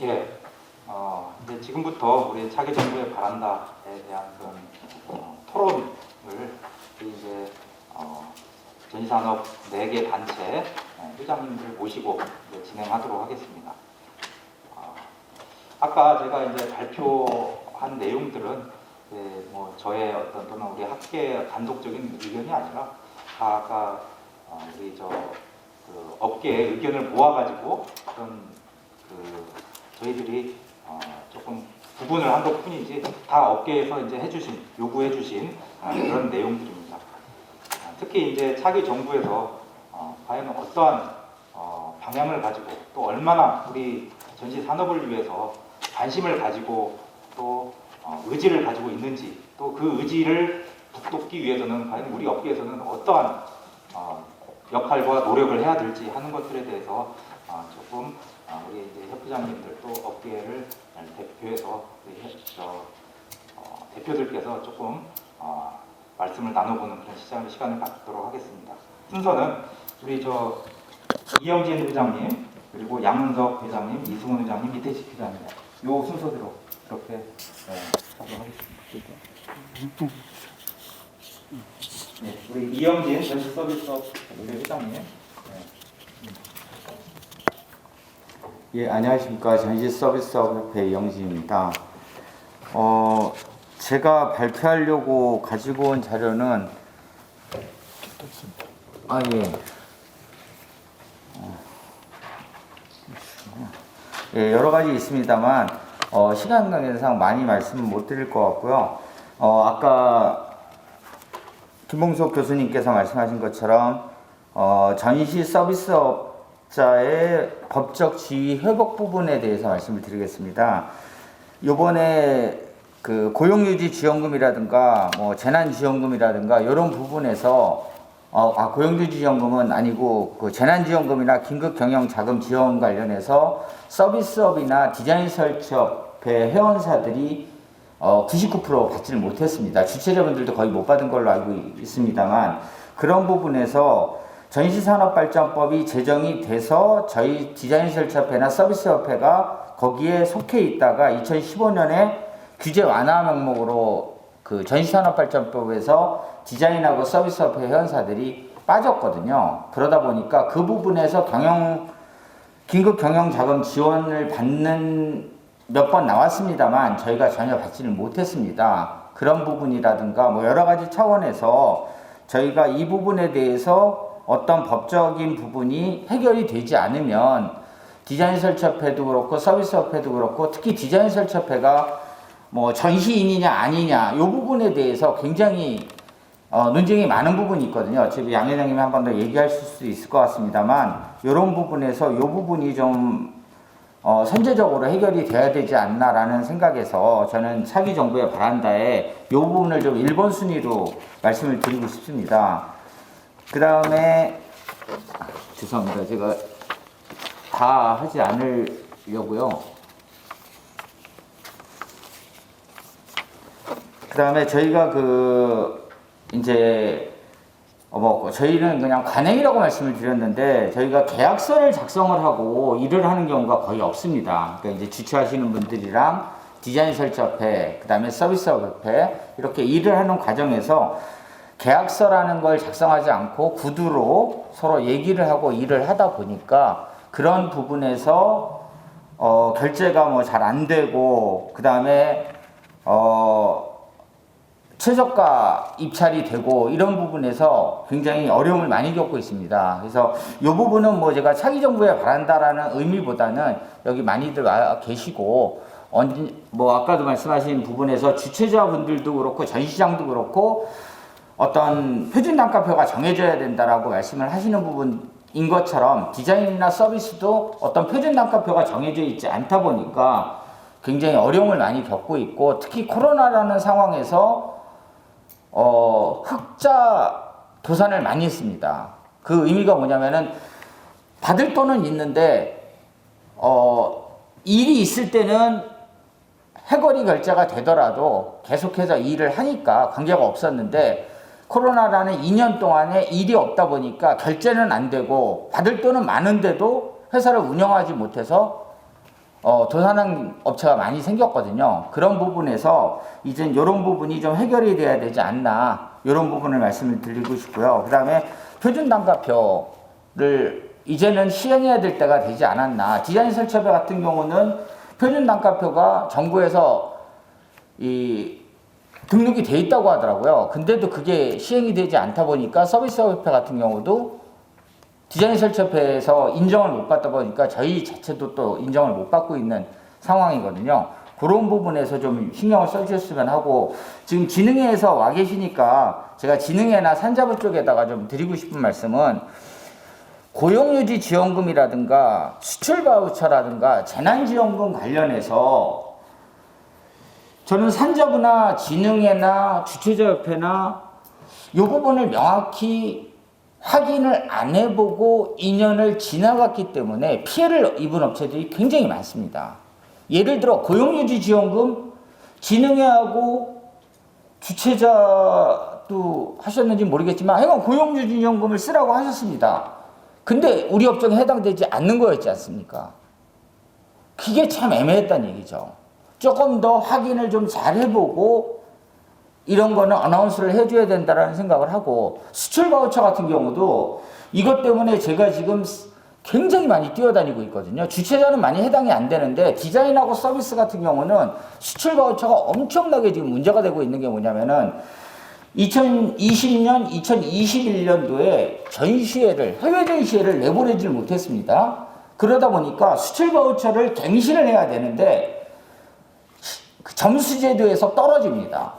예, 이제 지금부터 우리 차기 정부의 바란다에 대한 그런 토론을 이제 전시산업 4개 단체 회장님들 모시고 이제 진행하도록 하겠습니다. 아까 제가 이제 발표한 내용들은 뭐 저의 어떤 또는 우리 학계의 단독적인 의견이 아니라 다 아까 우리 그 업계의 의견을 모아가지고 그런 저희들이 조금 구분을 한 것뿐이지 다 업계에서 이제 요구해주신 그런 내용들입니다. 특히 이제 차기 정부에서 과연 어떠한 방향을 가지고 또 얼마나 우리 전시 산업을 위해서 관심을 가지고 또 의지를 가지고 있는지 또 그 의지를 북돋기 위해서는 과연 우리 업계에서는 어떠한 역할과 노력을 해야 될지 하는 것들에 대해서 조금 우리 이제 협회장님들 또 업계를 대표해서 대표들께서 조금 말씀을 나눠보는 그런 시간을 갖도록 하겠습니다. 순서는 우리 이영진 회장님 그리고 양은석 회장님, 이승훈 회장님, 이태식 회장님 요 순서대로 이렇게 하도록 하겠습니다. 네, 우리 이영진 전시서비스업 회장님. 예, 안녕하십니까. 전시서비스업협회 이영진입니다. 제가 발표하려고 가지고 온 자료는 예, 여러 가지 있습니다만 시간 관계상 많이 말씀을 못 드릴 것 같고요. 아까 김봉석 교수님께서 말씀하신 것처럼 전시 서비스업자의 법적 지위 회복 부분에 대해서 말씀을 드리겠습니다. 요번에 그 고용유지 지원금이라든가 뭐 재난지원금이라든가 이런 부분에서 고용유지 지원금은 아니고 그 재난지원금이나 긴급경영자금 지원 관련해서 서비스업이나 디자인 설치업의 회원사들이 99% 받지를 못했습니다. 주최자분들도 거의 못 받은 걸로 알고 있습니다만 그런 부분에서 전시산업발전법이 제정이 돼서 저희 디자인설치협회나 서비스협회가 거기에 속해 있다가 2015년에 규제 완화 명목으로 그 전시산업발전법에서 디자인하고 서비스협회 회원사들이 빠졌거든요. 그러다 보니까 그 부분에서 긴급경영자금 지원을 받는 몇 번 나왔습니다만 저희가 전혀 받지를 못했습니다. 그런 부분이라든가 뭐 여러 가지 차원에서 저희가 이 부분에 대해서 어떤 법적인 부분이 해결이 되지 않으면 디자인설치협회도 그렇고 서비스협회도 그렇고 특히 디자인설치협회가 뭐 전시인이냐 아니냐 이 부분에 대해서 굉장히 논쟁이 많은 부분이 있거든요. 지금 양 회장님이 한 번 더 얘기하실 수 있을 것 같습니다만 이런 부분에서 이 부분이 좀 선제적으로 해결이 돼야 되지 않나라는 생각에서 저는 차기 정부의 바란다에 이 부분을 좀 1번 순위로 말씀을 드리고 싶습니다. 그 다음에 죄송합니다. 제가 다 하지 않으려고요. 그 다음에 저희가 저희는 그냥 관행이라고 말씀을 드렸는데 저희가 계약서를 작성을 하고 일을 하는 경우가 거의 없습니다. 그러니까 이제 주최하시는 분들이랑 디자인 설치협회, 그 다음에 서비스협회 이렇게 일을 하는 과정에서 계약서라는 걸 작성하지 않고 구두로 서로 얘기를 하고 일을 하다 보니까 그런 부분에서 결제가 뭐 잘 안 되고 그 다음에 최저가 입찰이 되고 이런 부분에서 굉장히 어려움을 많이 겪고 있습니다. 그래서 이 부분은 뭐 제가 차기 정부에 바란다라는 의미보다는 여기 많이들 와 계시고 뭐 아까도 말씀하신 부분에서 주최자분들도 그렇고 전시장도 그렇고 어떤 표준 단가표가 정해져야 된다라고 말씀을 하시는 부분인 것처럼 디자인이나 서비스도 어떤 표준 단가표가 정해져 있지 않다 보니까 굉장히 어려움을 많이 겪고 있고 특히 코로나라는 상황에서 흑자 도산을 많이 했습니다. 그 의미가 뭐냐면은 받을 돈은 있는데 일이 있을 때는 해거리 결제가 되더라도 계속해서 일을 하니까 관계가 없었는데 코로나라는 2년 동안에 일이 없다 보니까 결제는 안 되고 받을 돈은 많은데도 회사를 운영하지 못해서 도산항 업체가 많이 생겼거든요. 그런 부분에서 이제 이런 부분이 좀 해결이 돼야 되지 않나, 이런 부분을 말씀을 드리고 싶고요. 그 다음에 표준 단가표를 이제는 시행해야 될 때가 되지 않았나. 디자인 설치업체 같은 경우는 표준 단가표가 정부에서 등록이 돼 있다고 하더라고요. 근데도 그게 시행이 되지 않다 보니까 서비스업체 같은 경우도 디자인 설치업체에서 인정을 못 받다 보니까 저희 자체도 또 인정을 못 받고 있는 상황이거든요. 그런 부분에서 좀 신경을 써주셨으면 하고, 지금 진흥회에서 와 계시니까 제가 진흥회나 산자부 쪽에다가 좀 드리고 싶은 말씀은, 고용유지 지원금이라든가 수출 바우처라든가 재난지원금 관련해서 저는 산자부나 진흥회나 주최자협회나 이 부분을 명확히 확인을 안 해보고 2년을 지나갔기 때문에 피해를 입은 업체들이 굉장히 많습니다. 예를 들어 고용유지지원금 진흥회하고 주최자도 하셨는지 모르겠지만 하여간 고용유지지원금을 쓰라고 하셨습니다. 근데 우리 업종에 해당되지 않는 거였지 않습니까? 그게 참 애매했다는 얘기죠. 조금 더 확인을 좀 잘 해보고 이런 거는 어나운스를 해줘야 된다라는 생각을 하고, 수출 바우처 같은 경우도 이것 때문에 제가 지금 굉장히 많이 뛰어다니고 있거든요. 주최자는 많이 해당이 안 되는데 디자인하고 서비스 같은 경우는 수출 바우처가 엄청나게 지금 문제가 되고 있는 게 뭐냐면은 2020년, 2021년도에 전시회를, 해외 전시회를 내보내질 못했습니다. 그러다 보니까 수출 바우처를 갱신을 해야 되는데 점수제도에서 떨어집니다.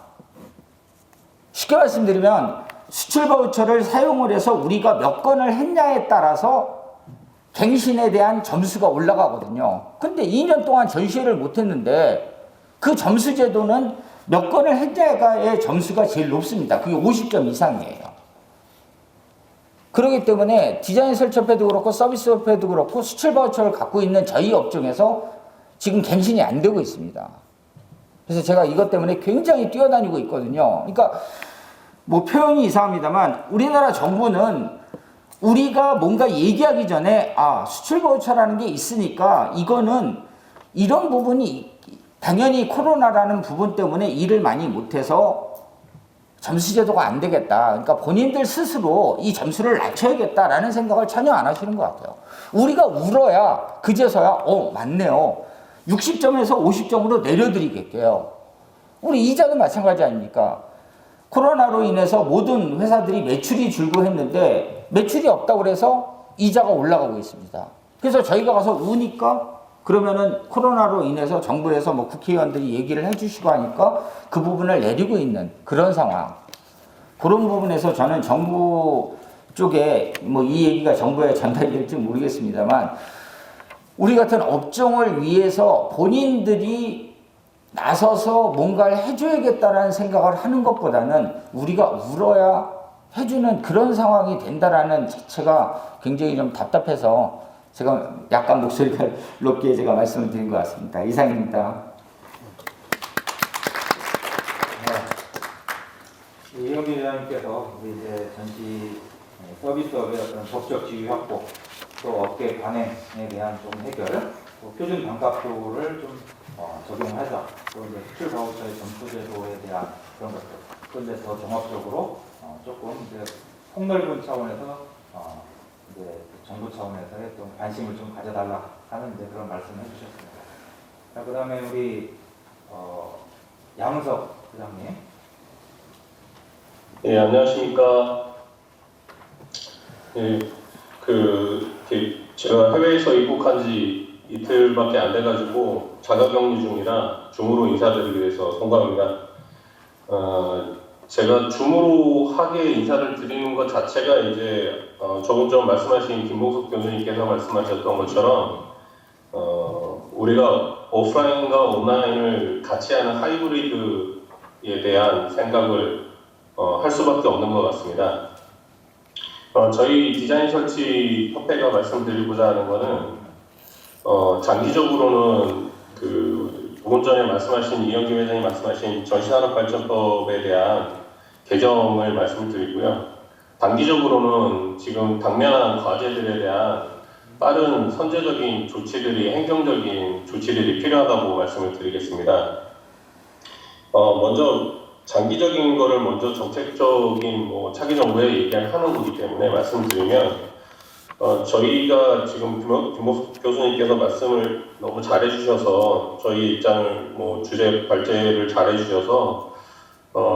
쉽게 말씀드리면 수출 바우처를 사용을 해서 우리가 몇 건을 했냐에 따라서 갱신에 대한 점수가 올라가거든요. 근데 2년 동안 전시회를 못했는데 그 점수 제도는 몇 건을 했냐의 점수가 제일 높습니다. 그게 50점 이상이에요. 그렇기 때문에 디자인 설치업체도 그렇고 서비스 업체도 그렇고 수출 바우처를 갖고 있는 저희 업종에서 지금 갱신이 안 되고 있습니다. 그래서 제가 이것 때문에 굉장히 뛰어다니고 있거든요. 그러니까 뭐 표현이 이상합니다만 우리나라 정부는 우리가 뭔가 얘기하기 전에 수출 바우처라는 게 있으니까 이거는 이런 부분이 당연히 코로나라는 부분 때문에 일을 많이 못해서 점수 제도가 안 되겠다. 그러니까 본인들 스스로 이 점수를 낮춰야겠다라는 생각을 전혀 안 하시는 것 같아요. 우리가 울어야 그제서야 맞네요. 60점에서 50점으로 내려드리겠게요. 우리 이자도 마찬가지 아닙니까? 코로나로 인해서 모든 회사들이 매출이 줄고 했는데 매출이 없다고 그래서 이자가 올라가고 있습니다. 그래서 저희가 가서 우니까 그러면은 코로나로 인해서 정부에서 뭐 국회의원들이 얘기를 해주시고 하니까 그 부분을 내리고 있는 그런 상황. 그런 부분에서 저는 정부 쪽에 뭐 이 얘기가 정부에 전달이 될지 모르겠습니다만 우리 같은 업종을 위해서 본인들이 나서서 뭔가를 해줘야겠다라는 생각을 하는 것보다는 우리가 울어야 해주는 그런 상황이 된다라는 자체가 굉장히 좀 답답해서 제가 약간 목소리가 높게 제가 말씀을 드린 것 같습니다. 이상입니다. 네. 이영민 위원님께서 우리 이제 전시 서비스업의 어떤 법적 지위 확보, 또 업계 관행에 대한 좀 해결, 또 표준 단가표를 좀 적용해서 또 이제 수출 바우처의 점수 제도에 대한 그런 것들, 그런데 더 종합적으로 조금 이제 폭넓은 차원에서 이제 정부 차원에서의 좀 관심을 좀 가져달라 하는 이제 그런 말씀을 해주셨습니다. 자, 그다음에 우리 양은석 부장님. 네, 안녕하십니까. 네, 제가 해외에서 입국한 지 이틀밖에 안 돼가지고 자가격리 중이라 줌으로 인사드리기 위해서 송구합니다. 제가 줌으로 하게 인사를 드리는 것 자체가 이제 조금 전 말씀하신 김봉석 교수님께서 말씀하셨던 것처럼 우리가 오프라인과 온라인을 같이 하는 하이브리드에 대한 생각을 할 수밖에 없는 것 같습니다. 저희 디자인 설치 협회가 말씀드리고자 하는 것은 장기적으로는 조금 전에 말씀하신 이영기 회장이 말씀하신 전시산업발전법에 대한 개정을 말씀드리고요. 단기적으로는 지금 당면한 과제들에 대한 빠른 선제적인 조치들이 행정적인 조치들이 필요하다고 말씀을 드리겠습니다. 먼저 장기적인 거를 먼저 정책적인 뭐 차기 정부에 얘기를 하는 거기 때문에 말씀드리면 저희가 지금 김옥숙 교수님께서 말씀을 너무 잘해주셔서 저희 입장을 뭐 주제 발제를 잘해주셔서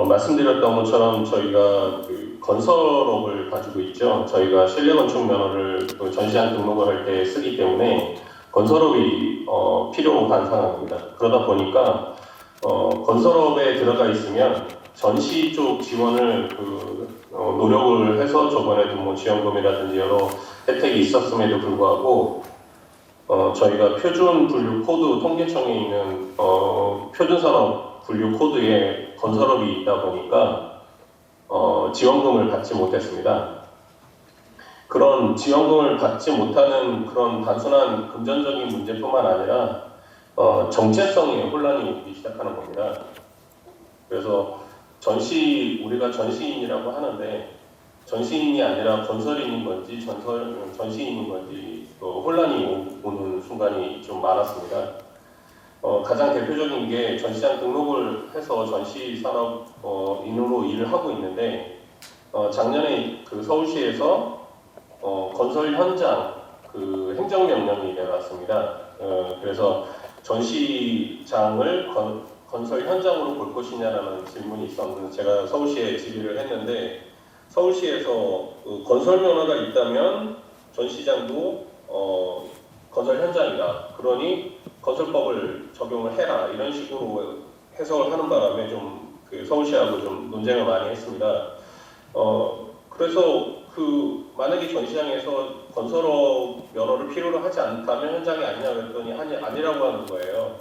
말씀드렸던 것처럼 저희가 그 건설업을 가지고 있죠. 저희가 실내 건축 면허를 그 전시장 등록을 할 때 쓰기 때문에 건설업이 필요한 상황입니다. 그러다 보니까 건설업에 들어가 있으면 전시 쪽 지원을 노력을 해서 저번에도 뭐 지원금이라든지 여러 혜택이 있었음에도 불구하고 저희가 표준 분류 코드 통계청에 있는 표준산업 분류 코드에 건설업이 있다 보니까 지원금을 받지 못했습니다. 그런 지원금을 받지 못하는 그런 단순한 금전적인 문제뿐만 아니라 정체성에 혼란이 오기 시작하는 겁니다. 그래서 우리가 전시인이라고 하는데 전시인이 아니라 건설인인 건지 전시인인 건지 혼란이 오는 순간이 좀 많았습니다. 가장 대표적인 게 전시장 등록을 해서 전시산업인으로 일을 하고 있는데 작년에 그 서울시에서 건설 현장 그 행정명령이 내려왔습니다. 그래서 전시장을 건설 현장으로 볼 것이냐라는 질문이 있었는데 제가 서울시에 질의를 했는데 서울시에서 건설 면허가 있다면 전시장도 건설 현장이다. 그러니 건설법을 적용을 해라. 이런 식으로 해석을 하는 바람에 좀 그 서울시하고 좀 논쟁을 많이 했습니다. 그래서 만약에 전시장에서 건설업 면허를 필요로 하지 않다면 현장이 아니냐 그랬더니 아니라고 하는 거예요.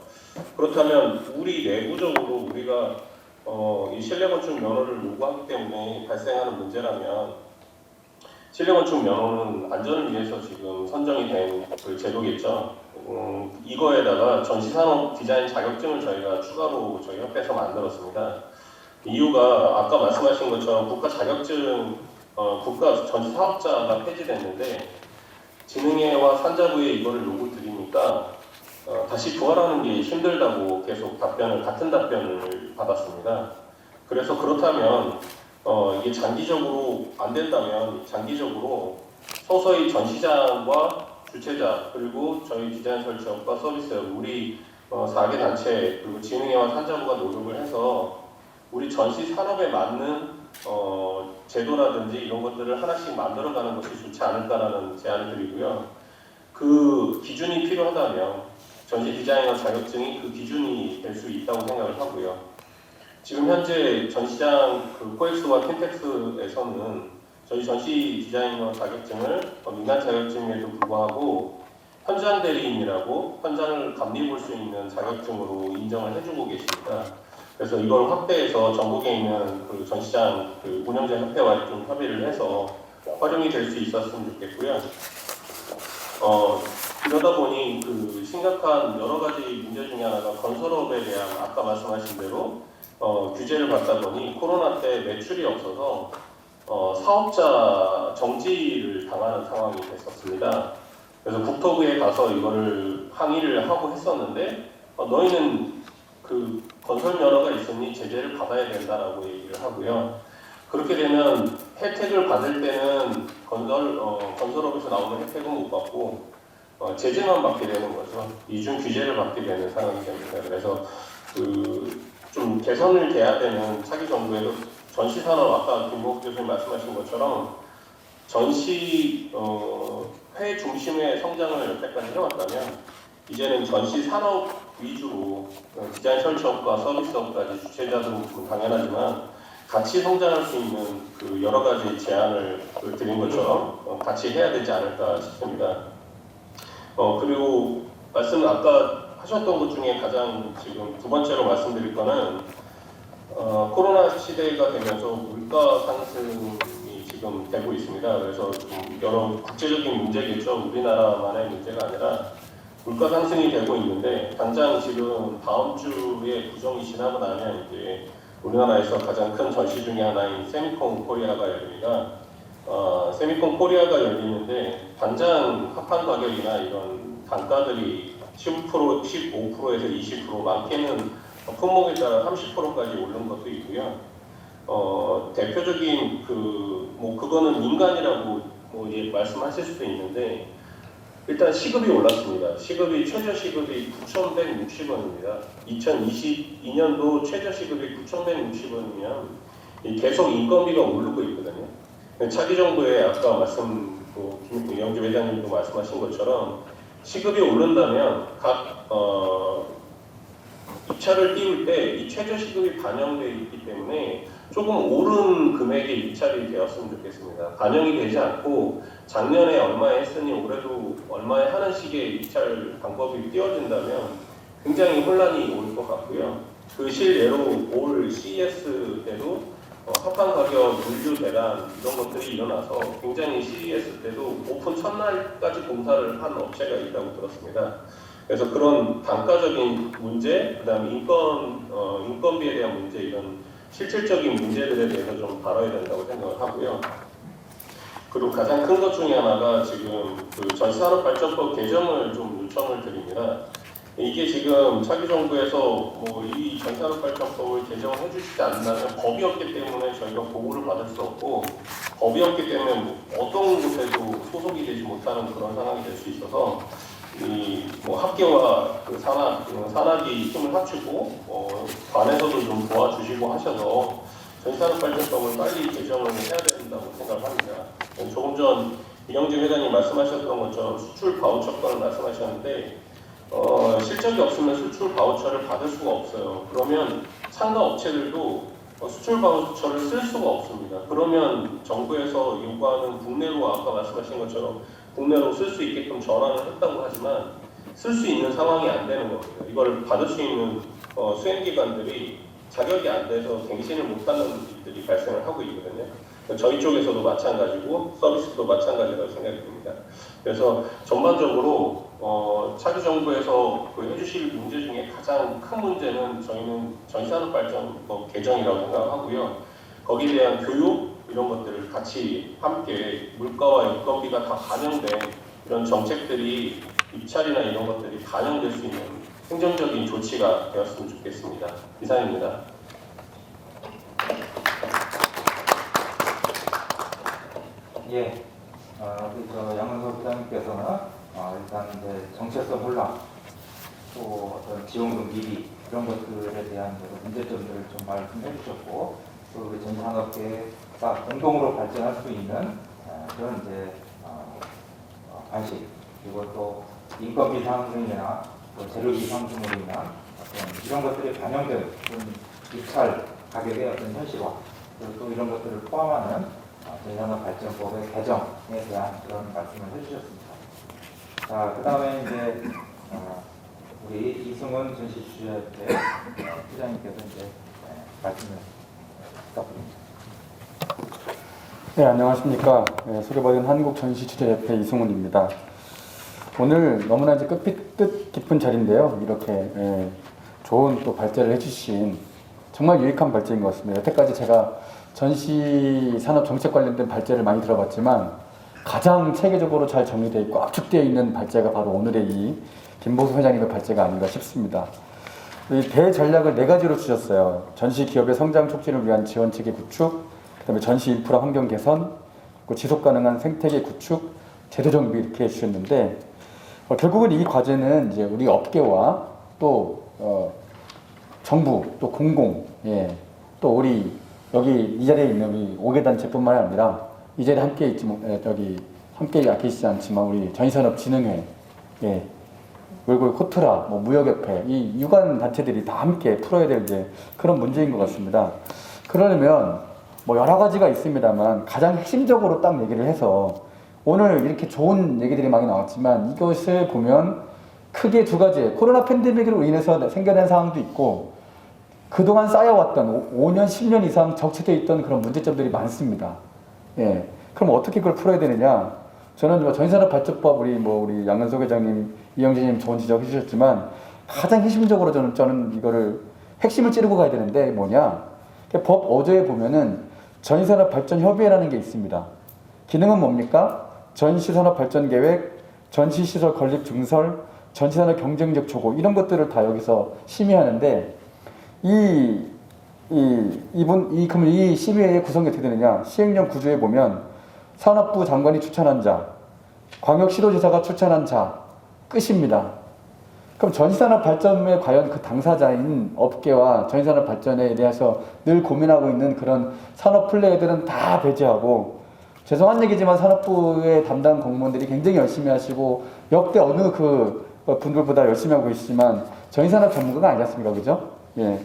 그렇다면 우리 내부적으로 우리가 이 실내건축 면허를 요구하기 때문에 발생하는 문제라면 실내건축 면허는 안전을 위해서 지금 선정이 된 그 제도겠죠. 이거에다가 전시산업 디자인 자격증을 저희가 추가로 저희 협회에서 만들었습니다. 이유가 아까 말씀하신 것처럼 국가 자격증, 국가 전시사업자가 폐지됐는데 진흥회와 산자부에 이거를 요구 드리니까 다시 부활하는 게 힘들다고 계속 같은 답변을 받았습니다. 그래서 그렇다면 이게 장기적으로 안 된다면 장기적으로 서서히 전시장과 주최자 그리고 저희 디자인 설치업과 서비스업 우리 4개 단체 그리고 진흥회와 산자부가 노력을 해서 우리 전시 산업에 맞는 제도라든지 이런 것들을 하나씩 만들어가는 것이 좋지 않을까라는 제안을 드리고요. 그 기준이 필요하다면 전시 디자이너 자격증이 그 기준이 될 수 있다고 생각을 하고요. 지금 현재 전시장 코엑스와 킨텍스에서는 저희 전시 디자이너 자격증을 민간 자격증에도 불구하고 현장 대리인이라고 현장을 감리해 볼 수 있는 자격증으로 인정을 해주고 계십니다. 그래서 이걸 확대해서 전국에 있는 그 전시장 운영자 협회와 좀 협의를 해서 활용이 될 수 있었으면 좋겠고요. 그러다 보니 심각한 여러 가지 문제 중에 하나가 건설업에 대한 아까 말씀하신 대로 규제를 받다 보니 코로나 때 매출이 없어서 사업자 정지를 당하는 상황이 됐었습니다. 그래서 국토부에 가서 이거를 항의를 하고 했었는데 너희는 건설 면허가 있으니 제재를 받아야 된다라고 얘기를 하고요. 그렇게 되면 혜택을 받을 때는 건설업에서 나오는 혜택은 못 받고 제재만 받게 되는 거죠. 이중 규제를 받게 되는 상황이 됩니다. 그래서 좀 개선을 돼야 되는 차기 정부에도 전시산업 아까 김복욱 교수님 말씀하신 것처럼 전시 회 중심의 성장을 여태까지 해왔다면 이제는 전시산업 위주로 디자인 설치업과 서비스업까지 주체자도 당연하지만 같이 성장할 수 있는 여러 가지 제안을 드린 것처럼 같이 해야 되지 않을까 싶습니다. 그리고 아까 하셨던 것 중에 가장 지금 두 번째로 말씀드릴 거는 코로나 시대가 되면서 물가 상승이 지금 되고 있습니다. 그래서 좀 여러 국제적인 문제겠죠. 우리나라만의 문제가 아니라 물가 상승이 되고 있는데 당장 지금 다음 주에 구정이 지나고 나면 이제 우리나라에서 가장 큰 전시 중에 하나인 세미콘 코리아가 열립니다. 세미콘 코리아가 열리는데 당장 합판 가격이나 이런 단가들이 15%, 15%에서 20% 많게는 품목에 따라 30%까지 오른 것도 있고요. 대표적인 그거는 민간이라고 예, 말씀하실 수도 있는데 일단 시급이 올랐습니다. 최저 시급이 9,160원입니다. 2022년도 최저 시급이 9,160원이면 계속 인건비가 오르고 있거든요. 차기 정부에 아까 이영주 회장님도 말씀하신 것처럼 시급이 오른다면 입찰을 띄울 때 이 최저 시급이 반영되어 있기 때문에 조금 오른 금액의 입찰이 되었으면 좋겠습니다. 반영이 되지 않고 작년에 얼마에 했으니 올해도 얼마에 하는 식의 입찰 방법이 띄워진다면 굉장히 혼란이 올 것 같고요. 그 실례로 올 CES 때도 합판 가격 물류 대란 이런 것들이 일어나서 굉장히 CES 때도 오픈 첫날까지 공사를 한 업체가 있다고 들었습니다. 그래서 그런 단가적인 문제, 그다음에 인건비에 대한 문제 이런 실질적인 문제들에 대해서 좀 다뤄야 된다고 생각을 하고요. 그리고 가장 큰 것 중에 하나가 지금 그 전시산업발전법 개정을 좀 요청을 드립니다. 이게 지금 차기 정부에서 이 전산업발전법을 개정해 주시지 않는다면 법이 없기 때문에 저희가 보고를 받을 수 없고 법이 없기 때문에 어떤 곳에도 소속이 되지 못하는 그런 상황이 될 수 있어서 학계와 그 산학이 힘을 합치고 관에서도 좀 도와주시고 하셔서 전산업발전법을 빨리 개정을 해야 된다고 생각을 합니다. 조금 전 이영진 회장님 말씀하셨던 것처럼 수출 바우처권을 말씀하셨는데 실적이 없으면 수출 바우처를 받을 수가 없어요. 그러면 상가 업체들도 수출 바우처를 쓸 수가 없습니다. 그러면 정부에서 요구하는 국내로 아까 말씀하신 것처럼 국내로 쓸 수 있게끔 전환을 했다고 하지만 쓸 수 있는 상황이 안 되는 겁니다. 이걸 받을 수 있는 수행기관들이 자격이 안 돼서 갱신을 못하는 일들이 발생을 하고 있거든요. 저희 쪽에서도 마찬가지고 서비스도 마찬가지라고 생각이 듭니다. 그래서 전반적으로 차기 정부에서 해주실 문제 중에 가장 큰 문제는 저희는 전시산업발전법 개정이라고 생각하고요. 거기에 대한 교육 이런 것들을 같이 함께 물가와 인건비가 다 반영된 이런 정책들이 입찰이나 이런 것들이 반영될 수 있는 행정적인 조치가 되었으면 좋겠습니다. 이상입니다. 예, 우리 양은석 부장님께서는 일단 이제 정체성 혼란, 또 어떤 지원금 미비 이런 것들에 대한 문제점들을 좀 말씀해 주셨고, 또 우리 전산업계가 공동으로 발전할 수 있는 그런 이제 방식, 그리고 또 인건비 상승이나 또 재료비 상승으로 인한 어떤 이런 것들이 반영된 입찰 가격의 어떤 현실화, 그리고 또 이런 것들을 포함하는 전산업발전법의 개정에 대한 그런 말씀을 해주셨습니다. 자, 그 다음에 이제 우리 이승훈 전시주재협회 회장님께서 이제 말씀을 부탁드립니다. 네, 안녕하십니까. 소개받은 한국전시주재협회 이승훈입니다. 오늘 너무나 이제 뜻 깊은 자리인데요. 이렇게 좋은 또 발제를 해주신 정말 유익한 발제인 것 같습니다. 여태까지 제가 전시 산업 정책 관련된 발제를 많이 들어봤지만 가장 체계적으로 잘 정리되어 있고 압축되어 있는 발제가 바로 오늘의 이 김보수 회장님의 발제가 아닌가 싶습니다. 이 대전략을 4가지로 주셨어요. 전시 기업의 성장 촉진을 위한 지원 체계 구축, 그다음에 전시 인프라 환경 개선, 그리고 지속 가능한 생태계 구축, 제도 정비 이렇게 해주셨는데 결국은 이 과제는 이제 우리 업계와 또 정부, 또 공공, 또 우리 여기 이 자리에 있는 우리 5개 단체뿐만 아니라 이 자리에 함께 계시지 않지만 우리 전시산업진흥회, 그리고 코트라, 무역협회, 이 유관 단체들이 다 함께 풀어야 될 이제 그런 문제인 것 같습니다. 그러려면 여러 가지가 있습니다만 가장 핵심적으로 딱 얘기를 해서 오늘 이렇게 좋은 얘기들이 많이 나왔지만 이것을 보면 크게 2가지, 코로나 팬데믹으로 인해서 생겨난 상황도 있고 그동안 쌓여왔던 5년, 10년 이상 적체되어 있던 그런 문제점들이 많습니다. 그럼 어떻게 그걸 풀어야 되느냐? 저는 전시산업발전법 우리 양은석 회장님, 이영진님 좋은 지적해 주셨지만 가장 핵심적으로 저는 이거를 핵심을 찌르고 가야 되는데 뭐냐? 법 5조에 보면은 전시산업발전협의회라는 게 있습니다. 기능은 뭡니까? 전시산업 발전 계획, 전시시설 건립 증설, 전시산업 경쟁력 촉구 이런 것들을 다 여기서 심의하는데 그럼 이 심의의 구성이 어떻게 되느냐? 시행령 구조에 보면 산업부 장관이 추천한 자, 광역시도지사가 추천한 자 끝입니다. 그럼 전시산업 발전에 과연 그 당사자인 업계와 전시산업 발전에 대해서 늘 고민하고 있는 그런 산업 플레이어들은 다 배제하고, 죄송한 얘기지만 산업부의 담당 공무원들이 굉장히 열심히 하시고 역대 어느 그 분들보다 열심히 하고 계시지만 전시산업 전문가가 아니지 않습니까? 그죠? 예.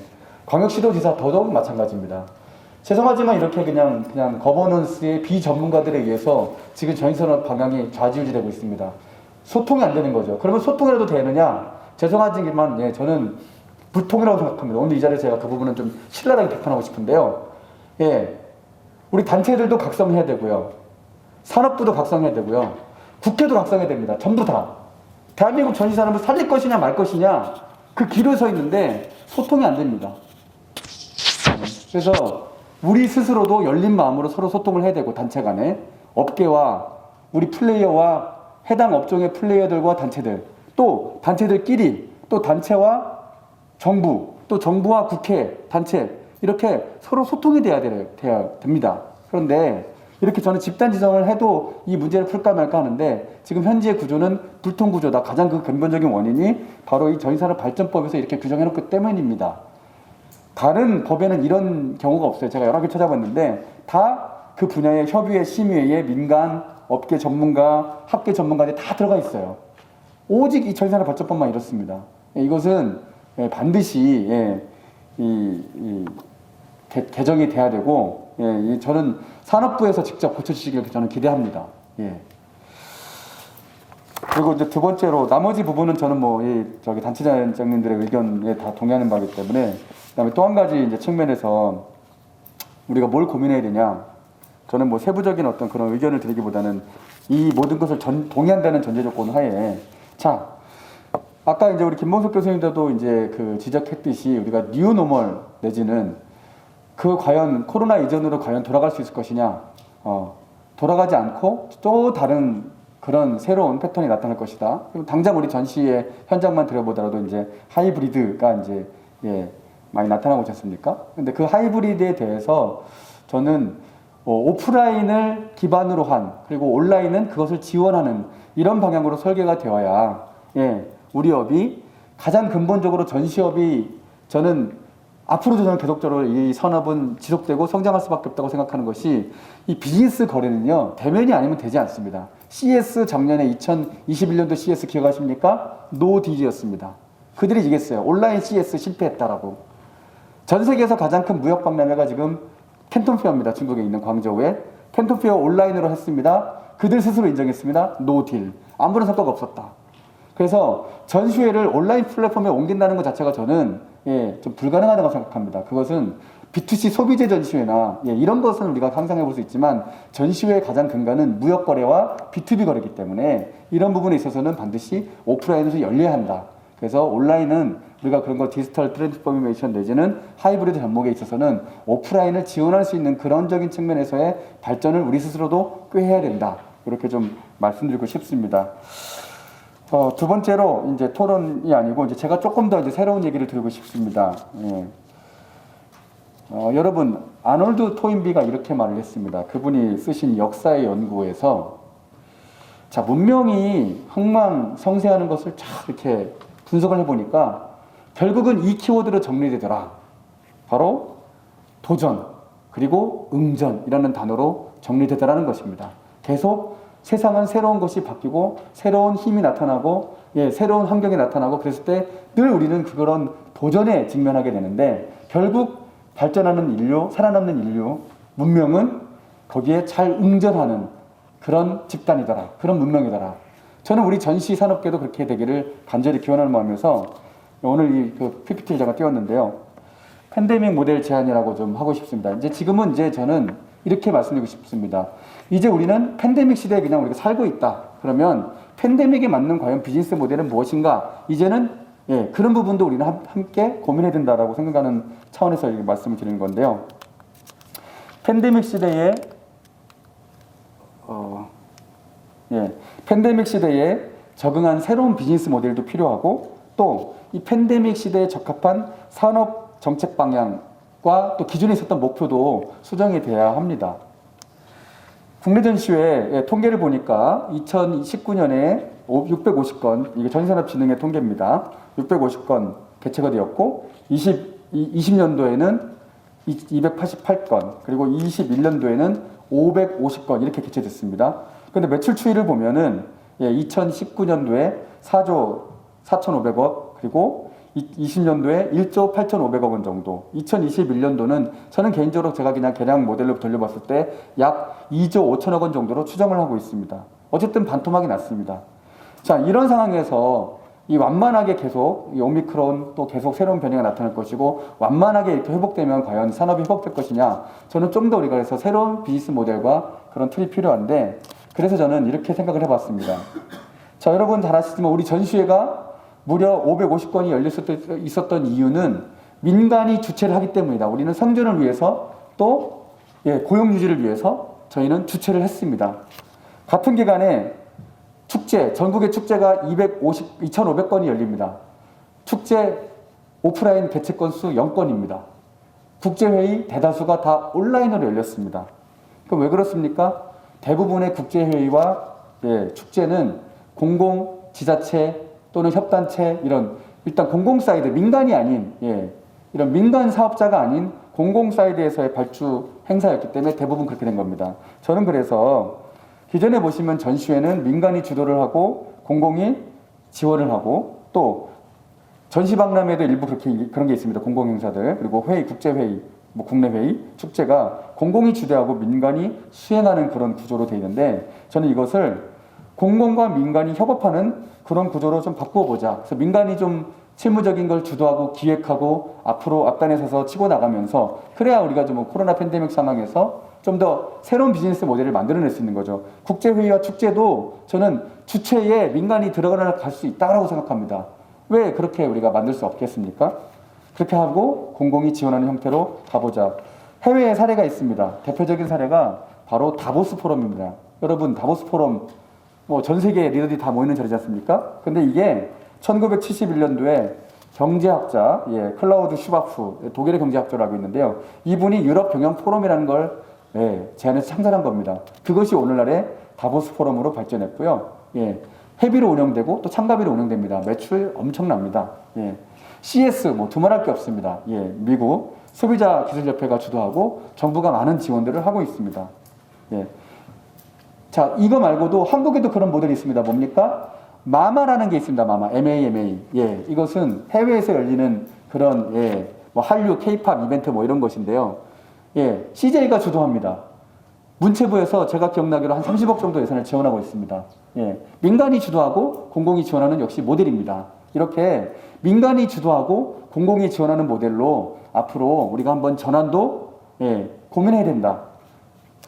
광역시도지사 더더욱 마찬가지입니다. 죄송하지만 이렇게 그냥 거버넌스의 비전문가들에 의해서 지금 전시산업 방향이 좌지우지되고 있습니다. 소통이 안 되는 거죠. 그러면 소통이라도 되느냐? 죄송하지만 예, 저는 불통이라고 생각합니다. 오늘 이 자리에 제가 그 부분은 좀 신랄하게 비판하고 싶은데요. 예, 우리 단체들도 각성해야 되고요. 산업부도 각성해야 되고요. 국회도 각성해야 됩니다. 전부 다. 대한민국 전시산업을 살릴 것이냐 말 것이냐 그 길을 서 있는데 소통이 안 됩니다. 그래서 우리 스스로도 열린 마음으로 서로 소통을 해야 되고, 단체 간에 업계와 우리 플레이어와 해당 업종의 플레이어들과 단체들, 또 단체들끼리, 또 단체와 정부, 또 정부와 국회, 단체 이렇게 서로 소통이 돼야 됩니다. 그런데 이렇게 저는 집단 지성을 해도 이 문제를 풀까 말까 하는데 지금 현재의 구조는 불통 구조다. 가장 그 근본적인 원인이 바로 이 전시산업 발전법에서 이렇게 규정해놓기 때문입니다. 다른 법에는 이런 경우가 없어요. 제가 여러 개 찾아봤는데 다 그 분야의 협의회, 심의회에 민간, 업계 전문가, 학계 전문가들이 다 들어가 있어요. 오직 이 전시산업 발전법만 이렇습니다. 이것은 반드시 개정이 돼야 되고, 저는 산업부에서 직접 고쳐주시길 저는 기대합니다. 예. 그리고 이제 두 번째로 나머지 부분은 저는 저기 단체장님들의 의견에 다 동의하는 바이기 때문에, 그다음에 또 한 가지 이제 측면에서 우리가 뭘 고민해야 되냐, 저는 세부적인 어떤 그런 의견을 드리기보다는 이 모든 것을 동의한다는 전제 조건 하에, 자, 아까 이제 우리 김봉석 교수님도 이제 그 지적했듯이 우리가 뉴노멀 내지는 그 과연 코로나 이전으로 과연 돌아갈 수 있을 것이냐, 돌아가지 않고 또 다른 그런 새로운 패턴이 나타날 것이다. 그리고 당장 우리 전시의 현장만 들여보더라도 이제 하이브리드가 이제 많이 나타나고 있지 않습니까? 근데 그 하이브리드에 대해서 저는 오프라인을 기반으로 한, 그리고 온라인은 그것을 지원하는 이런 방향으로 설계가 되어야 우리 업이 가장 근본적으로 전시업이, 저는 앞으로도 저는 계속적으로 이 산업은 지속되고 성장할 수밖에 없다고 생각하는 것이, 이 비즈니스 거래는요 대면이 아니면 되지 않습니다. CS 작년에 2021년도 CS 기억하십니까? 노딜이었습니다. 그들이 이겼어요. 온라인 CS 실패했다라고. 전 세계에서 가장 큰 무역 박람회가 지금 캔톤페어입니다. 중국에 있는 광저우에 캔톤페어 온라인으로 했습니다. 그들 스스로 인정했습니다. 노딜. 아무런 성과가 없었다. 그래서 전시회를 온라인 플랫폼에 옮긴다는 것 자체가 저는 좀 불가능하다고 생각합니다. 그것은 B2C 소비재 전시회나 이런 것은 우리가 상상해 볼 수 있지만, 전시회의 가장 근간은 무역 거래와 B2B 거래이기 때문에 이런 부분에 있어서는 반드시 오프라인에서 열려야 한다. 그래서 온라인은 우리가 그런 거 디지털 트랜스포메이션 내지는 하이브리드 접목에 있어서는 오프라인을 지원할 수 있는 그런적인 측면에서의 발전을 우리 스스로도 꾀해야 된다. 이렇게 좀 말씀드리고 싶습니다. 두 번째로 이제 토론이 아니고 이제 제가 조금 더 이제 새로운 얘기를 드리고 싶습니다. 여러분, 아놀드 토인비가 이렇게 말을 했습니다. 그분이 쓰신 역사의 연구에서, 자, 문명이 흥망성쇠하는 것을 쫙 이렇게 분석을 해보니까 결국은 이 키워드로 정리되더라. 바로 도전 그리고 응전이라는 단어로 정리되더라는 것입니다. 계속 세상은 새로운 것이 바뀌고 새로운 힘이 나타나고 새로운 환경이 나타나고, 그랬을 때 늘 우리는 그런 도전에 직면하게 되는데, 결국 발전하는 인류, 살아남는 인류, 문명은 거기에 잘 응전하는 그런 집단이더라. 그런 문명이더라. 저는 우리 전시 산업계도 그렇게 되기를 간절히 기원하는 마음에서 오늘 이 그 PPT를 제가 띄웠는데요. 팬데믹 모델 제안이라고 좀 하고 싶습니다. 지금은 저는 이렇게 말씀드리고 싶습니다. 이제 우리는 팬데믹 시대에 그냥 우리가 살고 있다. 그러면 팬데믹에 맞는 과연 비즈니스 모델은 무엇인가? 이제는 그런 부분도 우리는 함께 고민해야 된다라고 생각하는 차원에서 이렇게 말씀을 드리는 건데요. 팬데믹 시대에 예, 팬데믹 시대에 적응한 새로운 비즈니스 모델도 필요하고 또 이 팬데믹 시대에 적합한 산업 정책 방향과 또 기존에 있었던 목표도 수정이 돼야 합니다. 국내 전시회 통계를 보니까 2019년에 650건, 이게 전산업진흥의 통계입니다. 650건 개최가 되었고 20년도에는 288건, 그리고 21년도에는 550건 이렇게 개최됐습니다. 그런데 매출 추이를 보면은 2019년도에 4조 4,500억, 그리고 20년도에 1조 8,500억 원 정도, 2021년도는 저는 개인적으로 제가 그냥 계량 모델로 돌려봤을 때 약 2조 5천억 원 정도로 추정을 하고 있습니다. 어쨌든 반토막이 났습니다. 자, 이런 상황에서 이 완만하게 계속 이 오미크론 또 계속 새로운 변이가 나타날 것이고 완만하게 이렇게 회복되면 과연 산업이 회복될 것이냐, 저는 좀 더 우리가 그래서 새로운 비즈니스 모델과 그런 틀이 필요한데, 그래서 저는 이렇게 생각을 해봤습니다. 자, 여러분 잘 아시지만 우리 전시회가 무려 550건이 있었던 이유는 민간이 주최를 하기 때문이다. 우리는 생존을 위해서 또 고용 유지를 위해서 저희는 주최를 했습니다. 같은 기간에 축제, 전국의 축제가 2,500건이 열립니다. 축제 오프라인 개최 건수 0건입니다. 국제회의 대다수가 다 온라인으로 열렸습니다. 그럼 왜 그렇습니까? 대부분의 국제회의와 축제는 공공, 지자체 또는 협단체, 이런 일단 공공 사이드, 민간이 아닌 이런 민간 사업자가 아닌 공공 사이드에서의 발주 행사였기 때문에 대부분 그렇게 된 겁니다. 저는 그래서 기존에 보시면 전시회는 민간이 주도를 하고 공공이 지원을 하고, 또 전시박람회도 일부 그런 게 있습니다. 공공행사들, 그리고 회의, 국제회의, 뭐 국내회의, 축제가 공공이 주도하고 민간이 수행하는 그런 구조로 되어 있는데, 저는 이것을 공공과 민간이 협업하는 그런 구조로 좀 바꾸어 보자. 그래서 민간이 좀 실무적인 걸 주도하고 기획하고 앞으로 앞단에 서서 치고 나가면서, 그래야 우리가 좀 코로나 팬데믹 상황에서 좀 더 새로운 비즈니스 모델을 만들어낼 수 있는 거죠. 국제회의와 축제도 저는 주체에 민간이 들어갈 수 있다고 생각합니다. 왜 그렇게 우리가 만들 수 없겠습니까? 그렇게 하고 공공이 지원하는 형태로 가보자. 해외에 사례가 있습니다. 대표적인 사례가 바로 다보스 포럼입니다. 여러분, 다보스 포럼 뭐 전 세계 리더들이 다 모이는 자리지 않습니까? 근데 이게 1971년도에 경제학자 클라우드 슈바프, 독일의 경제학자라고 있는데요. 이분이 유럽 경영 포럼이라는 걸 제안해서 창설한 겁니다. 그것이 오늘날의 다보스 포럼으로 발전했고요. 회비로 운영되고 또 참가비로 운영됩니다. 매출 엄청납니다. CS 뭐 두말할 게 없습니다. 미국 소비자 기술협회가 주도하고 정부가 많은 지원들을 하고 있습니다. 자, 이거 말고도 한국에도 그런 모델이 있습니다. 뭡니까? 마마라는 게 있습니다. 마마, MAMA. 이것은 해외에서 열리는 그런 뭐 한류, K-팝 이벤트 뭐 이런 것인데요. CJ가 주도합니다. 문체부에서 제가 기억나기로 한 30억 정도 예산을 지원하고 있습니다. 민간이 주도하고 공공이 지원하는 역시 모델입니다. 이렇게 민간이 주도하고 공공이 지원하는 모델로 앞으로 우리가 한번 전환도 고민해야 된다.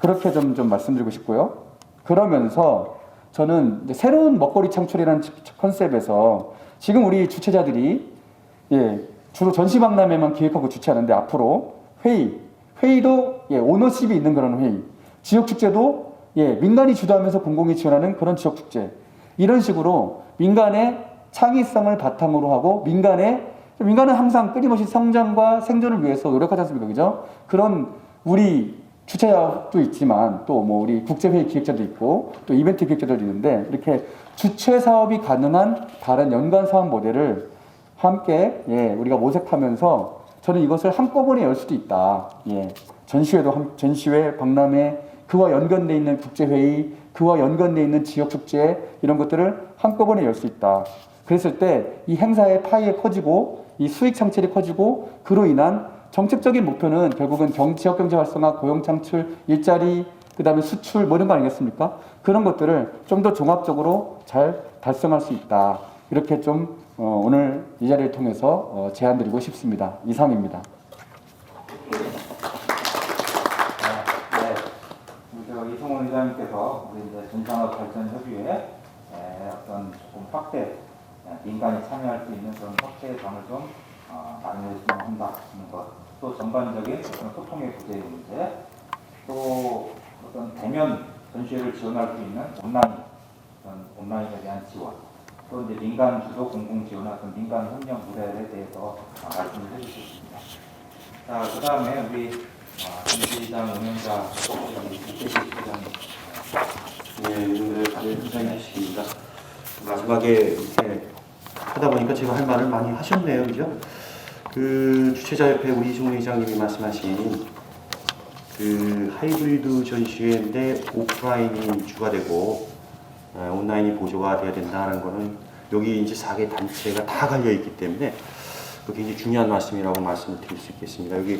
그렇게 좀 말씀드리고 싶고요. 그러면서 저는 이제 새로운 먹거리 창출이라는 컨셉에서 지금 우리 주최자들이 주로 전시박람회만 기획하고 주최하는데, 앞으로 회의도 오너십이 있는 그런 회의, 지역축제도 민간이 주도하면서 공공이 지원하는 그런 지역축제, 이런 식으로 민간의 창의성을 바탕으로 하고 민간은 항상 끊임없이 성장과 생존을 위해서 노력하지 않습니까? 그죠? 그런 우리 주최자도 있지만 또 뭐 우리 국제회의 기획자도 있고 또 이벤트 기획자들도 있는데, 이렇게 주최 사업이 가능한 다른 연관 사업 모델을 함께 우리가 모색하면서 저는 이것을 한꺼번에 열 수도 있다. 전시회, 박람회, 그와 연관돼 있는 국제회의, 그와 연관돼 있는 지역축제, 이런 것들을 한꺼번에 열 수 있다. 그랬을 때 이 행사의 파이가 커지고 이 수익 창출이 커지고, 그로 인한 정책적인 목표는 결국은 지역 경제 활성화, 고용 창출, 일자리, 그 다음에 수출 뭐 이런 거 아니겠습니까? 그런 것들을 좀 더 종합적으로 잘 달성할 수 있다. 이렇게 좀 오늘 이 자리를 통해서 제안드리고 싶습니다. 이상입니다. 이성훈 의장님께서 우리 이제 전산업 발전 협의회 어떤 조금 확대, 민간이 참여할 수 있는 그런 확대 방을 좀 마련해주면 한다는 것, 또 전반적인 어떤 소통의 부재 문제, 또 어떤 대면 전시회를 지원할 수 있는 온라인 어떤 온라인에 대한 지원, 또 이제 민간 주도 공공 지원 같은 민간 협력 모델에 대해서 말씀을 해주셨습니다. 자, 그 다음에 우리 전시장 운영자 이태식 부장님. 네, 부장님이십니다. 마지막에 이렇게 하다 보니까 제가 할 말을 많이 하셨네요, 그죠? 그 주최자협회 우리 이승훈 회장님이 말씀하신 그 하이브리드 전시회인데 오프라인이 주가 되고 온라인이 보조가 돼야 된다는 거는 여기 이제 4개 단체가 다 갈려 있기 때문에 그 굉장히 중요한 말씀이라고 말씀을 드릴 수 있겠습니다. 여기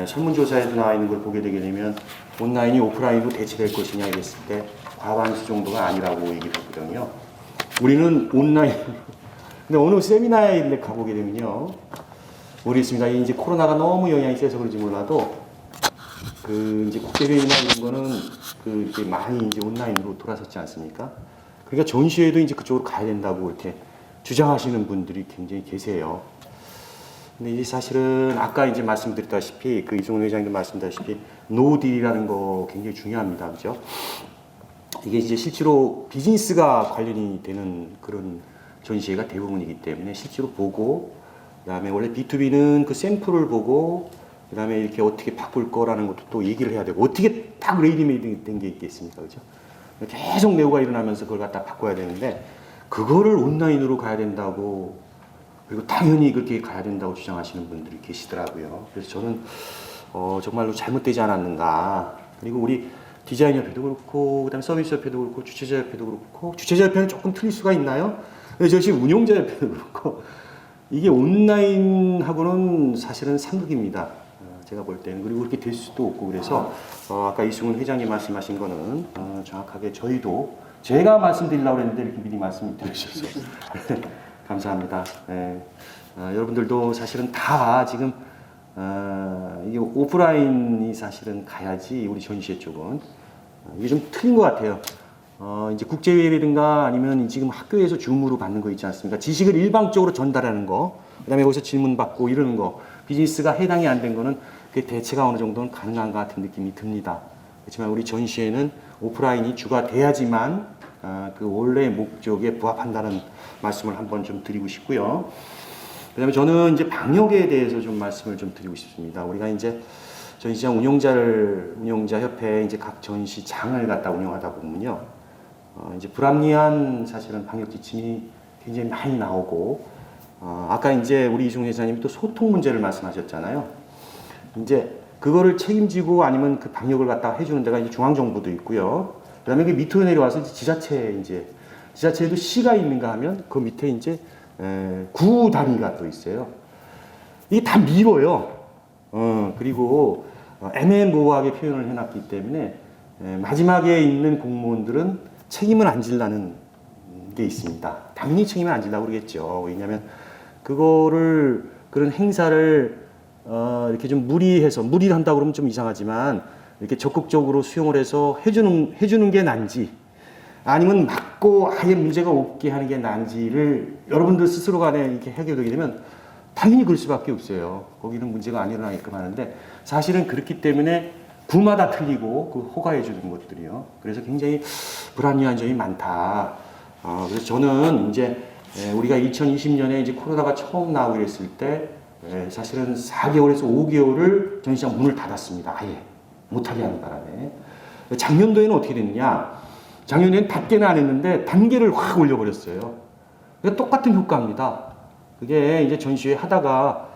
설문조사에도 나와 있는 걸 보게 되게 되면 온라인이 오프라인으로 대체될 것이냐 이랬을 때 과반수 정도가 아니라고 얘기를 했거든요. 우리는 온라인 근데 어느 세미나에 가보게 되면요, 모르겠습니다. 이제 코로나가 너무 영향이 세서 그런지 몰라도 그 이제 국제회의나 이런 거는 그 이제 많이 이제 온라인으로 돌아섰지 않습니까? 그러니까 전시회도 이제 그쪽으로 가야 된다고 이렇게 주장하시는 분들이 굉장히 계세요. 근데 이제 사실은 아까 이제 말씀드렸다시피 그 이승훈 회장님도 말씀드렸다시피 노딜이라는 거 굉장히 중요합니다, 그죠? 이게 이제 실제로 비즈니스가 관련이 되는 그런 전시회가 대부분이기 때문에 실제로 보고, 그다음에 원래 B2B는 그 샘플을 보고, 그다음에 이렇게 어떻게 바꿀 거라는 것도 또 얘기를 해야 되고, 어떻게 딱 레이디메이드 된 게 있겠습니까, 그죠? 계속 내고가 일어나면서 그걸 갖다 바꿔야 되는데 그거를 온라인으로 가야 된다고, 그리고 당연히 그렇게 가야 된다고 주장하시는 분들이 계시더라고요. 그래서 저는 정말로 잘못되지 않았는가. 그리고 우리 디자인협회도 그렇고, 그다음에 서비스협회도 그렇고, 주최자협회도 그렇고, 주최자협회는 조금 틀릴 수가 있나요? 근데 저희 운용자협회도 그렇고, 이게 온라인하고는 사실은 상극입니다. 제가 볼 때는. 그리고 그렇게 될 수도 없고, 그래서 아까 이승훈 회장님 말씀하신 거는 정확하게 저희도 제가 말씀드리려고 했는데 이렇게 미리 말씀을 드리셔서 감사합니다. 네. 여러분들도 사실은 다 지금 이게 오프라인이 사실은 가야지 우리 전시회 쪽은 이게 좀 틀린 것 같아요. 이제 국제회의라든가 아니면 지금 학교에서 줌으로 받는 거 있지 않습니까? 지식을 일방적으로 전달하는 거, 그다음에 거기서 질문 받고 이러는 거, 비즈니스가 해당이 안 된 거는 그 대체가 어느 정도는 가능한 것 같은 느낌이 듭니다. 그렇지만 우리 전시회는 오프라인이 주가 돼야지만 그 원래 목적에 부합한다는 말씀을 한번 좀 드리고 싶고요. 그다음에 저는 이제 방역에 대해서 좀 말씀을 좀 드리고 싶습니다. 우리가 이제 전시장 운영자 협회 이제 각 전시장을 갖다 운영하다 보면요, 이제 불합리한 사실은 방역 지침이 굉장히 많이 나오고, 아까 이제 우리 이승훈 회장님이 또 소통 문제를 말씀하셨잖아요. 이제 그거를 책임지고 아니면 그 방역을 갖다 해주는 데가 이제 중앙정부도 있고요. 그다음에 그 밑으로 내려와서 지자체에도 시가 있는가 하면 그 밑에 이제 구 단위가 또 있어요. 이게 다 미뤄요. 그리고 애매모호하게 표현을 해놨기 때문에 마지막에 있는 공무원들은 책임을 안 질라는 게 있습니다. 당연히 책임을 안 질라고 그러겠죠. 왜냐하면 그런 행사를 이렇게 좀 무리를 한다고 그러면 좀 이상하지만 이렇게 적극적으로 수용을 해서 해주는 게 난지, 아니면 막고 아예 문제가 없게 하는 게 난지를 여러분들 스스로 간에 이렇게 해결되게 되면 당연히 그럴 수밖에 없어요. 거기는 문제가 안 일어나게끔 하는데, 사실은 그렇기 때문에 구마다 틀리고 그 허가해 주는 것들이요. 그래서 굉장히 불합리한 점이 많다. 그래서 저는 이제 우리가 2020년에 이제 코로나가 처음 나오게 됐을 때 사실은 4개월에서 5개월을 전시장 문을 닫았습니다. 아예 못하게 하는 바람에. 작년도에는 어떻게 됐느냐? 작년에는 닫게는 안 했는데 단계를 확 올려버렸어요. 그러니까 똑같은 효과입니다. 그게 이제 전시회 하다가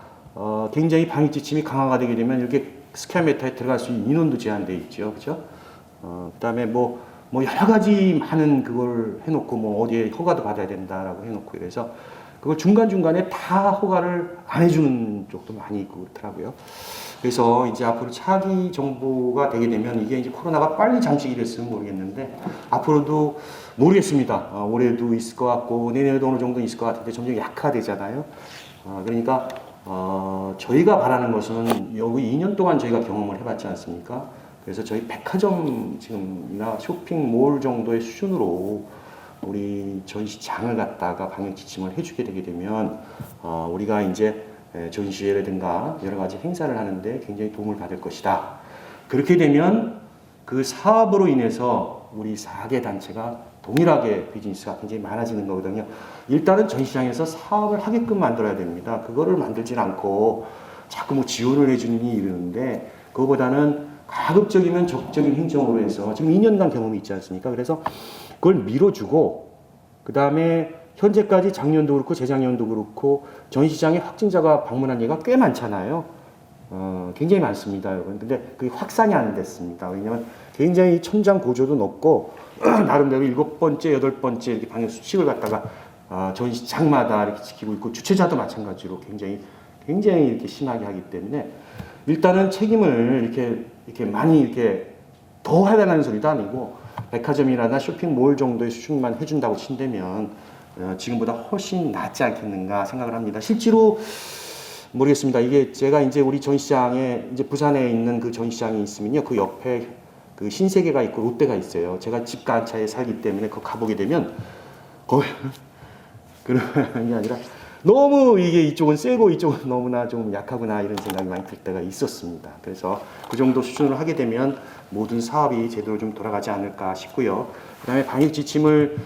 굉장히 방역 지침이 강화가 되게 되면 이렇게 스퀘어 미터에 들어갈 수 있는 인원도 제한되어 있죠, 그렇죠? 그다음에 뭐 여러 가지 많은 그걸 해놓고 뭐 어디에 허가도 받아야 된다라고 해놓고 이래서 그걸 중간중간에 다 허가를 안 해주는 쪽도 많이 있고 그렇더라고요. 그래서 이제 앞으로 차기 정부가 되게 되면 이게 이제 코로나가 빨리 잠식이 됐으면 모르겠는데 앞으로도 모르겠습니다. 올해도 있을 것 같고 내년에도 어느 정도 있을 것 같은데 점점 약화되잖아요. 그러니까 저희가 바라는 것은 여기 2년 동안 저희가 경험을 해봤지 않습니까? 그래서 저희 백화점 지금이나 쇼핑몰 정도의 수준으로 우리 전시장을 갖다가 방역 지침을 해주게 되게 되면 우리가 이제 전시회라든가 여러 가지 행사를 하는데 굉장히 도움을 받을 것이다. 그렇게 되면 그 사업으로 인해서 우리 4개 단체가 더 동일하게 비즈니스가 굉장히 많아지는 거거든요. 일단은 전시장에서 사업을 하게끔 만들어야 됩니다. 그거를 만들질 않고 자꾸 뭐 지원을 해주니 이러는데 그거보다는 가급적이면 적극적인 행정으로 해서 지금 2년간 경험이 있지 않습니까? 그래서 그걸 밀어주고 그 다음에 현재까지 작년도 그렇고 재작년도 그렇고 전시장에 확진자가 방문한 예가 꽤 많잖아요. 굉장히 많습니다, 여러분. 근데 그게 확산이 안 됐습니다. 왜냐하면 굉장히 천장 고조도 높고 나름대로 7번째, 8번째 이렇게 방역 수칙을 갖다가 전시장마다 이렇게 지키고 있고 주최자도 마찬가지로 굉장히 이렇게 심하게 하기 때문에 일단은 책임을 이렇게 많이 이렇게 더 해달라는 소리도 아니고 백화점이나 쇼핑몰 정도의 수준만 해준다고 친다면 지금보다 훨씬 낫지 않겠는가 생각을 합니다. 실제로 모르겠습니다. 이게 제가 이제 우리 전시장에 이제 부산에 있는 그 전시장이 있으면요, 그 옆에 그 신세계가 있고 롯데가 있어요. 제가 집 근처에 살기 때문에 그 가보게 되면 거기 그런 게 아니라 너무 이게 이쪽은 세고 이쪽은 너무나 좀 약하구나 이런 생각이 많이 들 때가 있었습니다. 그래서 그 정도 수준으로 하게 되면 모든 사업이 제대로 좀 돌아가지 않을까 싶고요. 그다음에 방역 지침을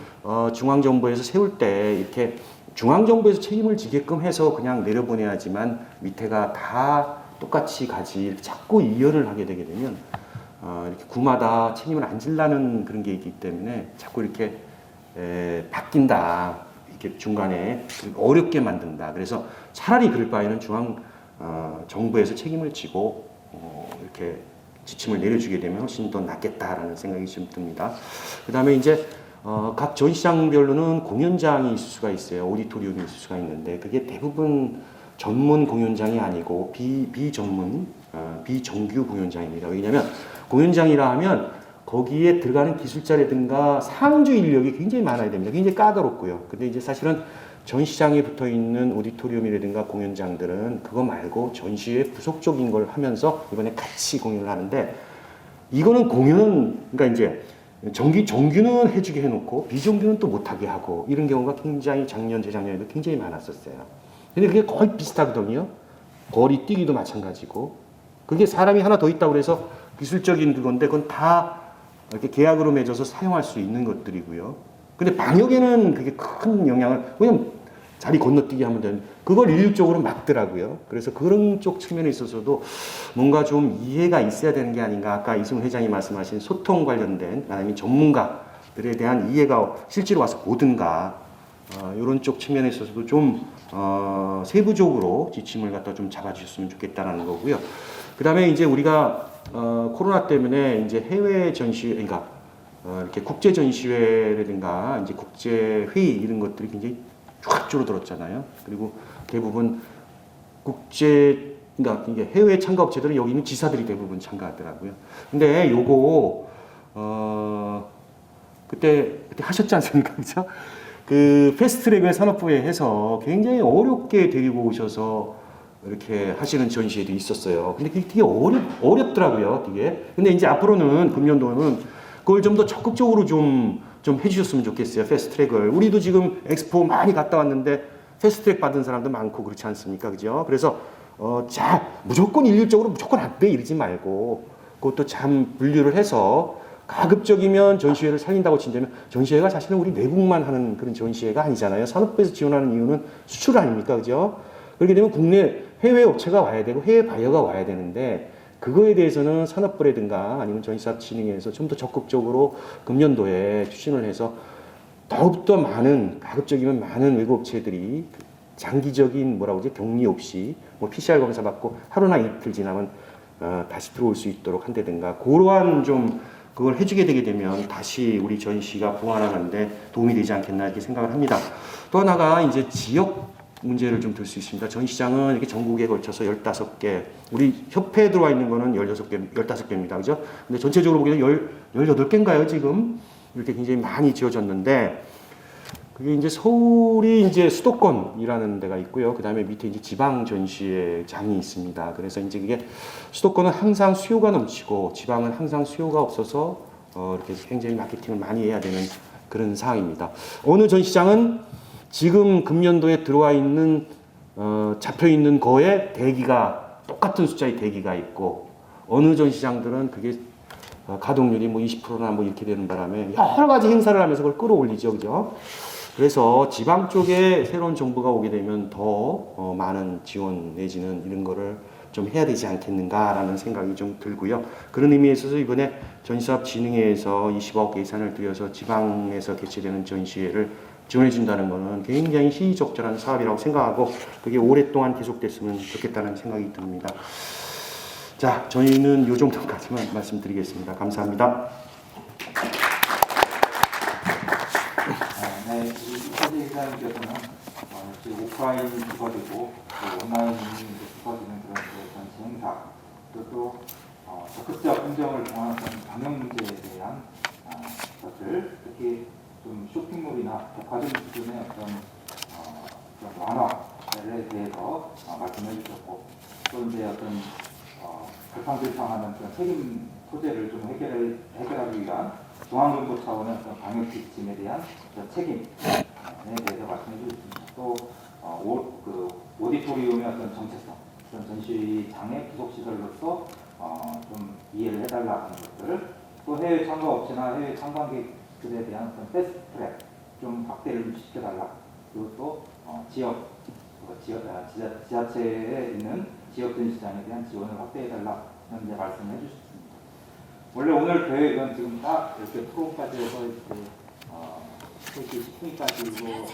중앙정부에서 세울 때 이렇게 중앙정부에서 책임을 지게끔 해서 그냥 내려보내야지만 밑에가 다 똑같이 가지 이렇게 자꾸 이연을 하게 되게 되면 이렇게 구마다 책임을 안 질라는 그런 게 있기 때문에 자꾸 이렇게 바뀐다. 이렇게 중간에 어렵게 만든다. 그래서 차라리 그럴 바에는 중앙 정부에서 책임을 지고 이렇게 지침을 내려주게 되면 훨씬 더 낫겠다라는 생각이 좀 듭니다. 그 다음에 이제 각 전시장별로는 공연장이 있을 수가 있어요. 오디토리움이 있을 수가 있는데 그게 대부분 전문 공연장이 아니고 비전문, 비정규 공연장입니다. 왜냐하면 공연장이라 하면 거기에 들어가는 기술자라든가 상주 인력이 굉장히 많아야 됩니다. 굉장히 까다롭고요. 근데 이제 사실은 전시장에 붙어 있는 오디토리움이라든가 공연장들은 그거 말고 전시회 부속적인 걸 하면서 이번에 같이 공연을 하는데 이거는 공연은 그러니까 이제 정규는 해주게 해놓고 비정규는 또 못하게 하고 이런 경우가 굉장히 작년, 재작년에도 굉장히 많았었어요. 근데 그게 거의 비슷하거든요. 거리 뛰기도 마찬가지고 그게 사람이 하나 더 있다고 그래서 기술적인 그건데 그건 다 이렇게 계약으로 맺어서 사용할 수 있는 것들이고요. 근데 방역에는 그게 큰 영향을, 왜냐면 자리 건너뛰기 하면 되는, 그걸 인류적으로 막더라고요. 그래서 그런 쪽 측면에 있어서도 뭔가 좀 이해가 있어야 되는 게 아닌가. 아까 이승훈 회장이 말씀하신 소통 관련된, 아니면 전문가들에 대한 이해가 실제로 와서 보든가, 이런 쪽 측면에 있어서도 좀, 세부적으로 지침을 갖다 좀 잡아주셨으면 좋겠다는 거고요. 그 다음에 이제 우리가 코로나 때문에 이제 해외 전시, 그러니까 이렇게 국제 전시회라든가 이제 국제 회의 이런 것들이 굉장히 쫙 줄어들었잖아요. 그리고 대부분 국제, 그러니까 이게 해외 참가 업체들은 여기 있는 지사들이 대부분 참가하더라고요. 근데 요거 그때 하셨지 않습니까, 그죠? 그 패스트트랙을 산업부에 해서 굉장히 어렵게 데리고 오셔서 이렇게 하시는 전시회도 있었어요. 근데 그게 되게 어렵더라고요, 되게. 근데 이제 앞으로는 금년도는 그걸 좀 더 적극적으로 좀 해주셨으면 좋겠어요, 패스트트랙을. 우리도 지금 엑스포 많이 갔다 왔는데 패스트트랙 받은 사람도 많고 그렇지 않습니까, 그죠? 그래서 무조건 일률적으로 무조건 안 돼 이러지 말고 그것도 참 분류를 해서 가급적이면 전시회를 살린다고 친다면 전시회가 사실은 우리 내국만 하는 그런 전시회가 아니잖아요. 산업부에서 지원하는 이유는 수출 아닙니까, 그죠? 그렇게 되면 국내 해외 업체가 와야 되고 해외 바이어가 와야 되는데 그거에 대해서는 산업부라든가 아니면 전시사업진흥회에서 좀 더 적극적으로 금년도에 추진을 해서 더욱더 많은, 가급적이면 많은 외국 업체들이 장기적인 격리 없이 PCR 검사 받고 하루나 이틀 지나면 다시 들어올 수 있도록 한다든가 그러한 좀 그걸 해주게 되게 되면 다시 우리 전시가 부활하는데 도움이 되지 않겠나 이렇게 생각을 합니다. 또 하나가 이제 지역 문제를 좀 들 수 있습니다. 전시장은 이렇게 전국에 걸쳐서 15개, 우리 협회에 들어와 있는 거는 15개입니다. 그죠? 근데 전체적으로 보게 되면 18개인가요, 지금? 이렇게 굉장히 많이 지어졌는데, 그게 이제 서울이 이제 수도권이라는 데가 있고요. 그 다음에 밑에 이제 지방 전시회장이 있습니다. 그래서 이제 그게 수도권은 항상 수요가 넘치고 지방은 항상 수요가 없어서 이렇게 굉장히 마케팅을 많이 해야 되는 그런 상황입니다. 어느 전시장은 지금 금년도에 들어와 있는 잡혀 있는 거에 대기가 똑같은 숫자의 대기가 있고 어느 전시장들은 그게 가동률이 뭐 20%나 뭐 이렇게 되는 바람에 여러 가지 행사를 하면서 그걸 끌어올리죠, 그죠? 그래서 지방 쪽에 새로운 정부가 오게 되면 더 많은 지원 내지는 이런 거를 좀 해야 되지 않겠는가라는 생각이 좀 들고요. 그런 의미에서 이번에 전시사업진흥회에서 20억 예산을 들여서 지방에서 개최되는 전시회를 지원해 준다는 것은 굉장히 시의적절한 사업이라고 생각하고 그게 오랫동안 계속됐으면 좋겠다는 생각이 듭니다. 자, 저희는 이 정도까지만 말씀드리겠습니다. 감사합니다. 네, 이차재 기자님께서는 지금 오프라인 부서지고 온라인 부서지는 그런 전시 행사 그리고 적극적 행정을 통한 방역 문제에 대한 것들 특히 좀 쇼핑몰이나 백화점 수준의 어떤 완화에 대해서 말씀해 주셨고 또 이제 어떤 갈팡질팡하는 그런 책임 소재를 좀 해결하기 위한 중앙정부 차원의 어떤 방역 지침에 대한 책임에 대해서 말씀해 주셨습니다. 또 오디토리움의 어떤 정체성, 그런 전시장의 부속시설로서 좀 이해를 해달라 하는 것들, 또 해외 참가 업체나 해외 참관객들에 대한 어떤 패스트 트랙 좀 확대를 시켜달라. 그리고 또 지자체에 있는 지역 전시장에 대한 지원을 확대해달라 하는 이제 말씀을 해주셨습니다. 원래 오늘 계획은 지금 딱 이렇게 토론까지 해서 이렇게 3시 10분까지로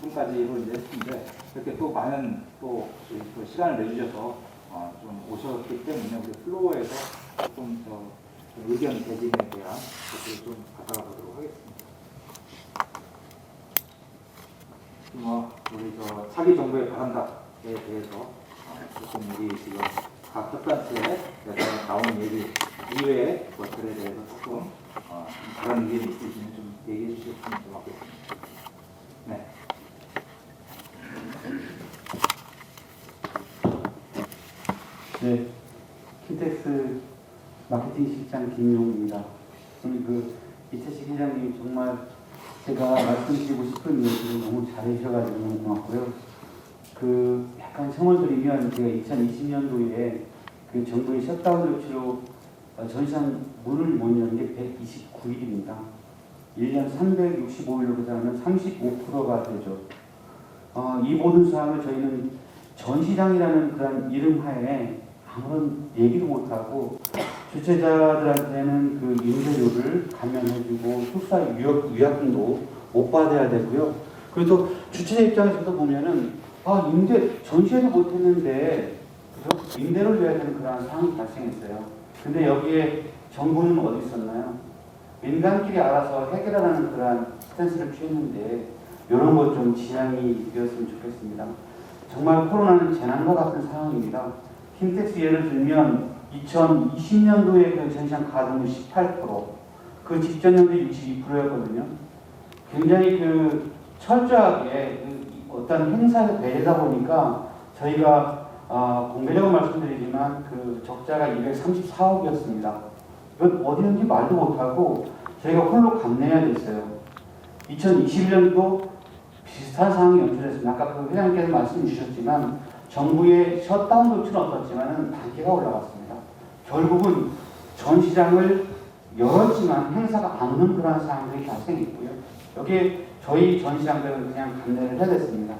10분까지로 이제 했는데 이렇게 또 많은 또 시간을 내주셔서 좀 오셨기 때문에 우리 플로어에서 조금 더 의견 대진에 대한 것들을 좀 가져가 보도록 하겠습니다. 우리 차기 정부의 바란다에 대해서 조금 우리 지금 각 협단체에서 나온 얘기 이외의 것들에 대해서 조금 다른 의견이 있으시면 좀 얘기해 주셨으면 좋겠습니다. 네. 네, 킨텍스 마케팅 실장 김용입니다. 오늘 이태식 회장님이 정말 제가 말씀드리고 싶은 얘기를 너무 잘해주셔가지고 너무 고맙고요. 약간 성을 드리면 제가 2020년도에 정부의 셧다운 조치로 전시장 문을 못 여는 게 129일입니다. 1년 365일로 계산하면 35%가 되죠. 이 모든 사항을 저희는 전시장이라는 그런 이름 하에 아무런 얘기도 못하고 주최자들한테는 임대료를 감면해주고 숙사 유약금도 못 받아야 되고요. 그리고 또 주최자 입장에서도 보면은 전시회도 못했는데 그죠? 임대료를 줘야 되는 그런 상황이 발생했어요. 근데 여기에 정부는 어디 있었나요? 민간끼리 알아서 해결하라는 그런 스탠스를 취했는데 이런 것 좀 지양이 되었으면 좋겠습니다. 정말 코로나는 재난과 같은 상황입니다. 킨텍스 예를 들면 2020년도에 전시장 가동률 18%, 그 직전 연도에 62%였거든요. 굉장히 철저하게 어떤 행사에 배제다 보니까 저희가 공개적으로 말씀드리지만 적자가 234억이었습니다. 이건 어디 있는지 말도 못하고 저희가 홀로 감내해야 됐어요. 2021년도 비슷한 상황이 연출됐습니다. 아까 회장님께서 말씀 주셨지만 정부의 셧다운 조치는 없었지만 단계가 올라갔습니다. 결국은 전시장을 열었지만 행사가 안 오는 그런 상황들이 발생했고요. 여기에 저희 전시장들은 그냥 감내를 해야 됐습니다.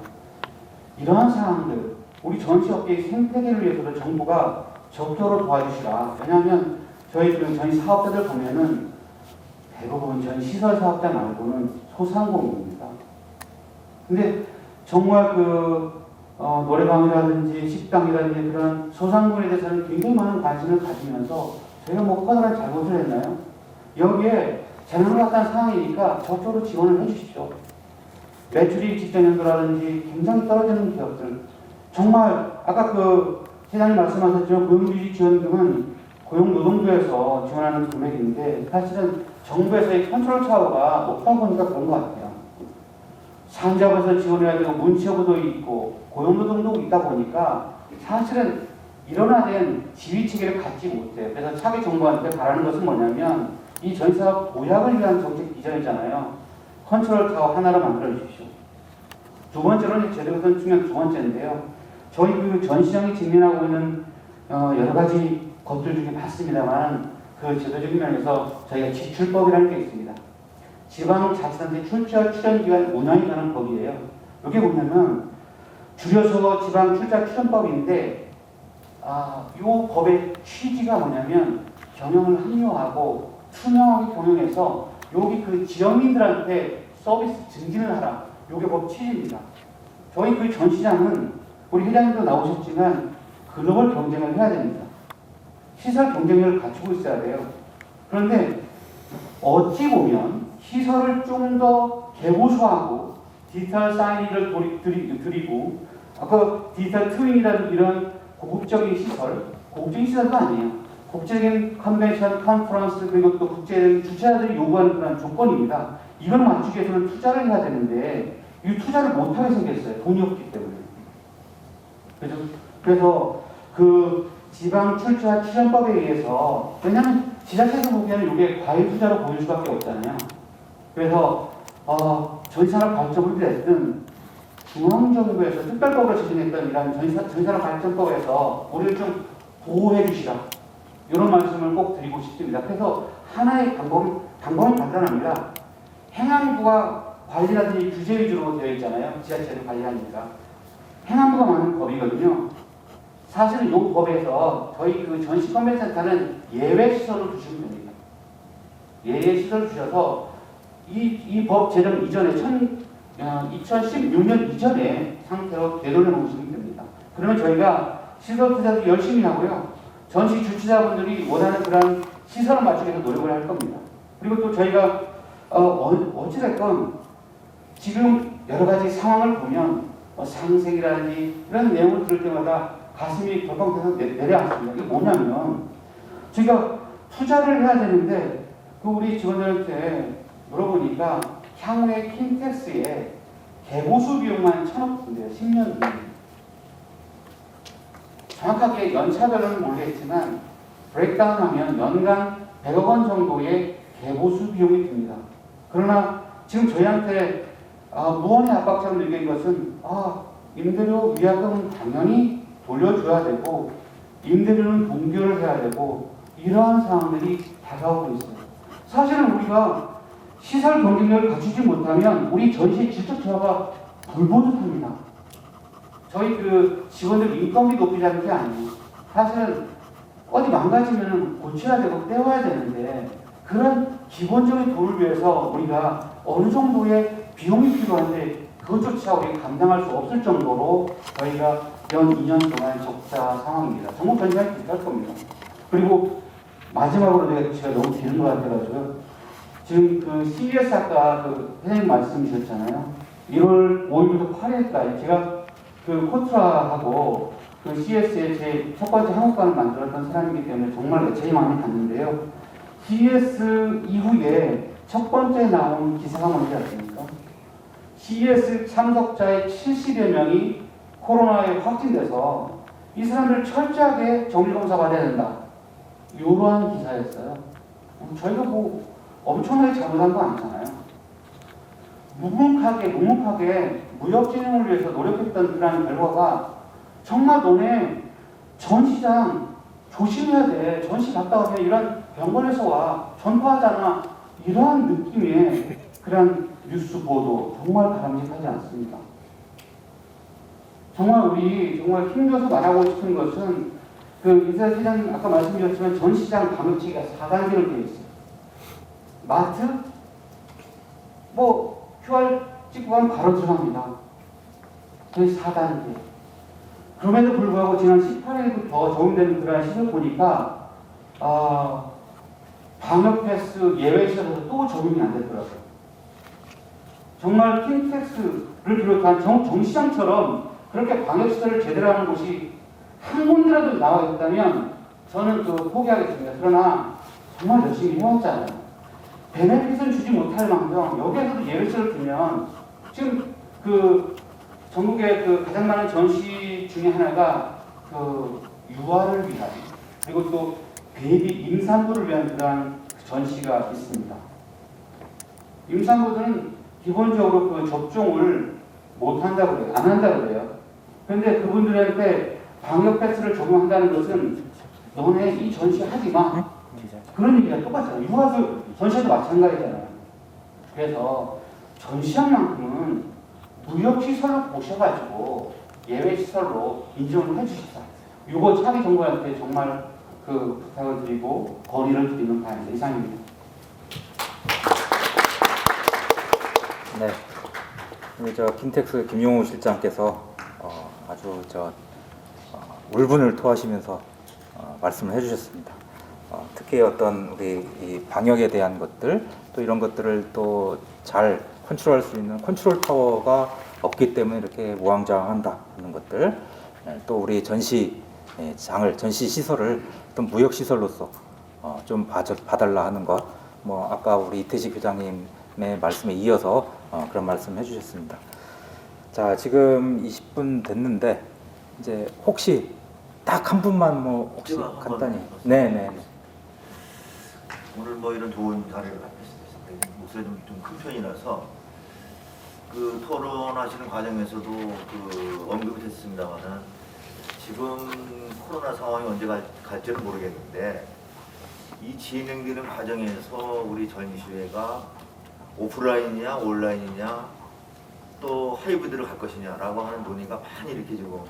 이러한 상황들, 우리 전시업계의 생태계를 위해서도 정부가 적극적으로 도와주시라. 왜냐하면 저희 전시 사업자들 보면은 대부분 전시시설 사업자 말고는 소상공인입니다. 근데 정말 노래방이라든지 식당이라든지 그런 소상공인에 대해서는 굉장히 많은 관심을 가지면서 저희가 커다란 잘못을 했나요? 여기에 재난과 같은 상황이니까 적극적으로 지원을 해주십시오. 매출이 직전 연도라든지 굉장히 떨어지는 기업들, 정말 아까 회장님 말씀하셨지만 고용주지 지원금은 고용노동부에서 지원하는 금액인데 사실은 정부에서의 컨트롤 타워가 높다 보니까 그런 것 같아요. 산자부에서 지원해야 되고 문체부도 있고 고용노동도 있다 보니까 사실은 일원화된 지휘체계를 갖지 못해요. 그래서 차기 정부한테 바라는 것은 뭐냐면 이 전시사업 도약을 위한 정책 비전이잖아요. 컨트롤 타워 하나로 만들어 주십시오. 두 번째로는 제대로 중요한 두 번째인데요. 저희 전시장이 직면하고 있는 여러 가지 것들 중에 많습니다만 그 제도적인 면에서 저희가 지출법이라는 게 있습니다. 지방자치단체 출자 출연기관 운영에 관한 법이에요. 이게 뭐냐면 줄여서 지방출자출연법인데 이 법의 취지가 뭐냐면 경영을 합리화하고 투명하게 경영해서 여기 그 지역민들한테 서비스 증진을 하라. 이게 법 취지입니다. 저희 그 전시장은 우리 회장님도 나오셨지만 글로벌 경쟁을 해야 됩니다. 시설 경쟁력을 갖추고 있어야 돼요. 그런데 어찌 보면 시설을 좀 더 개보수하고 디지털 사이니를 드리고 아까 디지털 트윈이라는 이런 고급적인 시설, 고급적인 시설도 아니에요. 국제적인 컨벤션, 컨퍼런스 그리고 또 국제적인 주최자들이 요구하는 그런 조건입니다. 이걸 맞추기 위해서는 투자를 해야 되는데 이 투자를 못하게 생겼어요. 돈이 없기 때문에. 그래서 그 지방 출자 출연법에 의해서 왜냐하면 지자체에서 보기에는 이게 과잉 투자로 보일 수밖에 없잖아요. 그래서 전산업 발전법이 됐든 중앙정부에서 특별법으로 제정했던 이런 전산업 발전법에서 우리를 좀 보호해 주시라. 이런 말씀을 꼭 드리고 싶습니다. 그래서 하나의 방법은 간단합니다. 행안부가 관리라든지 규제 위주로 되어 있잖아요. 지자체를 관리하니까. 행안부가 만든 법이거든요. 사실은 이 법에서 저희 그 전시 컨벤션센터는 예외 시설을 주시면 됩니다. 예외 시설을 주셔서 이 법 제정 이전에 2016년 이전에 상태로 되돌려 놓으시면 됩니다. 그러면 저희가 시설 투자도 열심히 하고요. 전시 주최자분들이 원하는 그런 시설을 맞추기 위해서 노력을 할 겁니다. 그리고 또 저희가 어찌됐건 지금 여러 가지 상황을 보면 상생이라든지 이런 내용을 들을 때마다 가슴이 덜컹덜컹 내려앉습니다. 이게 뭐냐면 저희가 투자를 해야 되는데 그 우리 직원들한테 물어보니까 향후에 킨텍스에 개보수 비용만 1,000억 든대요. 10년 뒤에. 정확하게 연차별로는 모르겠지만 브레이크다운하면 연간 100억 원 정도의 개보수 비용이 듭니다. 그러나 지금 저희한테 무언의 압박처럼 느낀 것은 임대료 위약금은 당연히 돌려줘야 되고 임대료는 동결을 해야 되고 이러한 상황들이 다가오고 있어요. 사실은 우리가 시설 경쟁력을 갖추지 못하면 우리 전시 질적 저하가 불보듯합니다. 저희 그 직원들 인건비 높이자는 게 아니에요. 사실은 어디 망가지면 고쳐야 되고 떼어야 되는데 그런 기본적인 도를 위해서 우리가 어느 정도의 비용이 필요한데 그것조차 우리가 감당할 수 없을 정도로 저희가 연 2년 동안 적자 상황입니다. 전국 전시장이 비쌀 겁니다. 그리고 마지막으로 제가 너무 기는 것 같아가지고요. 지금 그 CES 아까 그 회장님 말씀 주셨잖아요. 1월 5일부터 8일까지 제가 그 코트라하고 그 CES의 제 첫 번째 한국관을 만들었던 사람이기 때문에 정말 애착이 많이 갔는데요. CES 이후에 첫 번째 나온 기사가 뭔지 아십니까? CES 참석자의 70여 명이 코로나에 확진돼서 이 사람들 철저하게 정밀검사 받아야 된다. 이러한 기사였어요. 저희가 뭐 엄청나게 잘못한 거 아니잖아요. 묵묵하게 무역진흥을 위해서 노력했던 그런 결과가 정말 너네 전시장 조심해야 돼. 전시 갔다 오면 이런 병원에서 와. 전파하잖아. 이러한 느낌의 그런 뉴스 보도 정말 바람직하지 않습니다. 정말 우리 정말 힘줘서 말하고 싶은 것은 그 이사회 회장님 아까 말씀드렸지만 전시장 방역체계가 4단계로 되어 있어요. 마트 QR 찍고 가면 바로 들어갑니다. 저희 4단계. 그럼에도 불구하고 지난 18일부터 적용되는 그런 시설 보니까 방역 패스 예외 시설에서 또 적용이 안 되더라고요. 정말 킨텍스를 비롯한 정시장처럼 그렇게 방역 시설을 제대로 하는 곳이 한 군데라도 나와 있다면 저는 그 포기하겠습니다. 그러나 정말 열심히 해왔잖아요. 베네핏은 주지 못할 망정 여기에서도 예외시설을 두면 지금 그 전국의 그 가장 많은 전시 중에 하나가 그 유아를 위한 그리고 또 베이비 임산부를 위한 그러한 전시가 있습니다. 임산부들은 기본적으로 그 접종을 못 한다고 그래요. 안 한다고 그래요. 그런데 그분들한테 방역 패스를 적용한다는 것은 너네 이 전시 하지 마. 그런 얘기가 똑같잖아요. 유아수 전시도 마찬가지잖아요. 그래서 전시장만큼은 무역시설로 보셔가지고 예외시설로 인정을 해주십사. 이거 차기 정부한테 정말 그 부탁을 드리고 건의를 드리는 바입니다. 이상입니다. 네, 우리 저 김택수 김용우 실장께서 아주 울분을 토하시면서 말씀을 해주셨습니다. 특히 어떤 우리 이 방역에 대한 것들 또 이런 것들을 또 잘 컨트롤할 수 있는 컨트롤 타워가 없기 때문에 이렇게 우왕좌왕한다 하는 것들, 또 우리 전시장을 전시 시설을 어떤 무역 시설로서 좀 봐달라 하는 것, 뭐 아까 우리 이태식 회장님의 말씀에 이어서 그런 말씀 해주셨습니다. 자, 지금 20분 됐는데 이제 혹시 딱 한 분만 뭐 혹시 제가 한번 간단히 말씀드릴게요. 네네. 오늘 뭐 이런 좋은 자리를 갖겠을 때 목소리 좀 큰 편이라서 그 토론하시는 과정에서도 그 언급이 됐습니다만은 지금 코로나 상황이 언제 갈지는 모르겠는데 이 진행되는 과정에서 우리 전시회가 오프라인이냐 온라인이냐 또 하이브리드로 갈 것이냐라고 하는 논의가 많이 이렇게 지금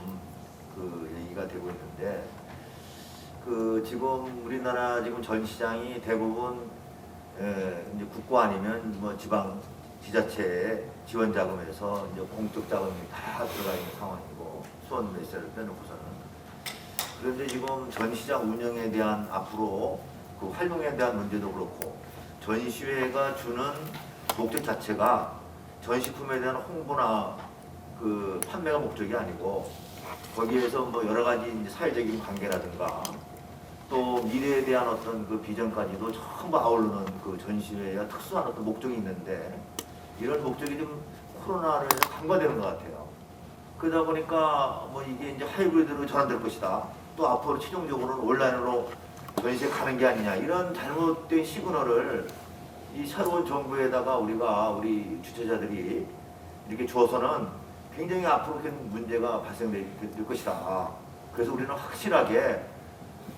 그 얘기가 되고 있는데 그 지금 우리나라 지금 전시장이 대부분 이제 국고 아니면 뭐 지방 지자체의 지원 자금에서 이제 공적 자금이 다 들어가 있는 상황이고 수원 매세를 빼놓고서는 그런데 지금 전시장 운영에 대한 앞으로 그 활용에 대한 문제도 그렇고 전시회가 주는 목적 자체가 전시품에 대한 홍보나 그 판매가 목적이 아니고 거기에서 뭐 여러 가지 이제 사회적인 관계라든가 또 미래에 대한 어떤 그 비전까지도 전부 아우르는 그 전시회와 특수한 어떤 목적이 있는데 이런 목적이 좀 코로나로 해서 간과되는 것 같아요. 그러다 보니까 뭐 이게 이제 하이브리드로 전환될 것이다. 또 앞으로 최종적으로는 온라인으로 전시회 가는 게 아니냐 이런 잘못된 시그널을 이 새로운 정부에다가 우리 주최자들이 이렇게 줘서는 굉장히 앞으로 큰 문제가 발생될 것이다. 그래서 우리는 확실하게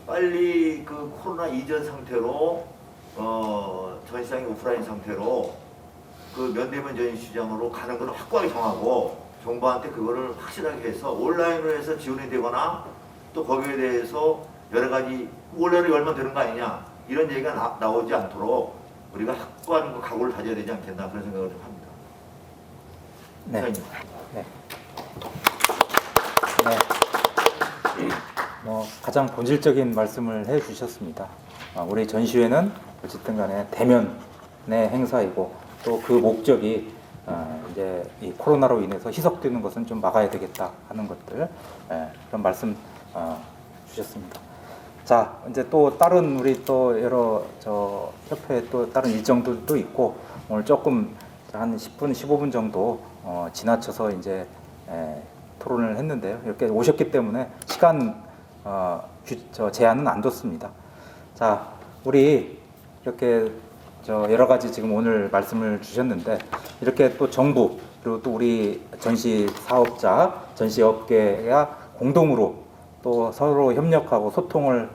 빨리 그 코로나 이전 상태로 전시장이 오프라인 상태로 그 면대면 전시장으로 가는 걸 확고하게 정하고 정부한테 그거를 확실하게 해서 온라인으로 해서 지원이 되거나 또 거기에 대해서 여러 가지 온라인으로 열면 되는 거 아니냐 이런 얘기가 나오지 않도록 우리가 확고한 각오를 다져야 되지 않겠나 그런 생각을 좀 합니다. 네. 네. 뭐 가장 본질적인 말씀을 해주셨습니다. 우리 전시회는 어쨌든 간에 대면의 행사이고 또 그 목적이 이제 이 코로나로 인해서 희석되는 것은 좀 막아야 되겠다 하는 것들 그런 말씀 주셨습니다. 자, 이제 또 다른 우리 또 여러 협회 또 다른 일정들도 있고 오늘 조금 한 10분, 15분 정도 지나쳐서 이제 토론을 했는데요. 이렇게 오셨기 때문에 시간 제한은 안 뒀습니다. 자, 우리 이렇게 여러 가지 지금 오늘 말씀을 주셨는데 이렇게 또 정부 그리고 또 우리 전시 사업자, 전시업계가 공동으로 또 서로 협력하고 소통을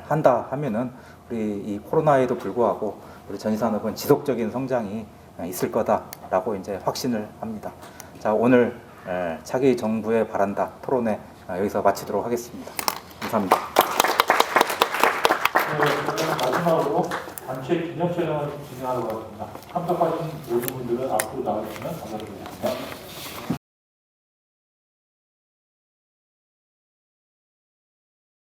한다 하면은 우리 이 코로나에도 불구하고 우리 전시산업은 지속적인 성장이 있을 거다라고 이제 확신을 합니다. 자, 오늘 차기 정부에 바란다 토론회 여기서 마치도록 하겠습니다. 감사합니다. 네, 마지막으로 단체 기념 촬영을 진행하러 가겠습니다. 참석하신 모든 분들은 앞으로 나와주시면 감사드리겠습니다.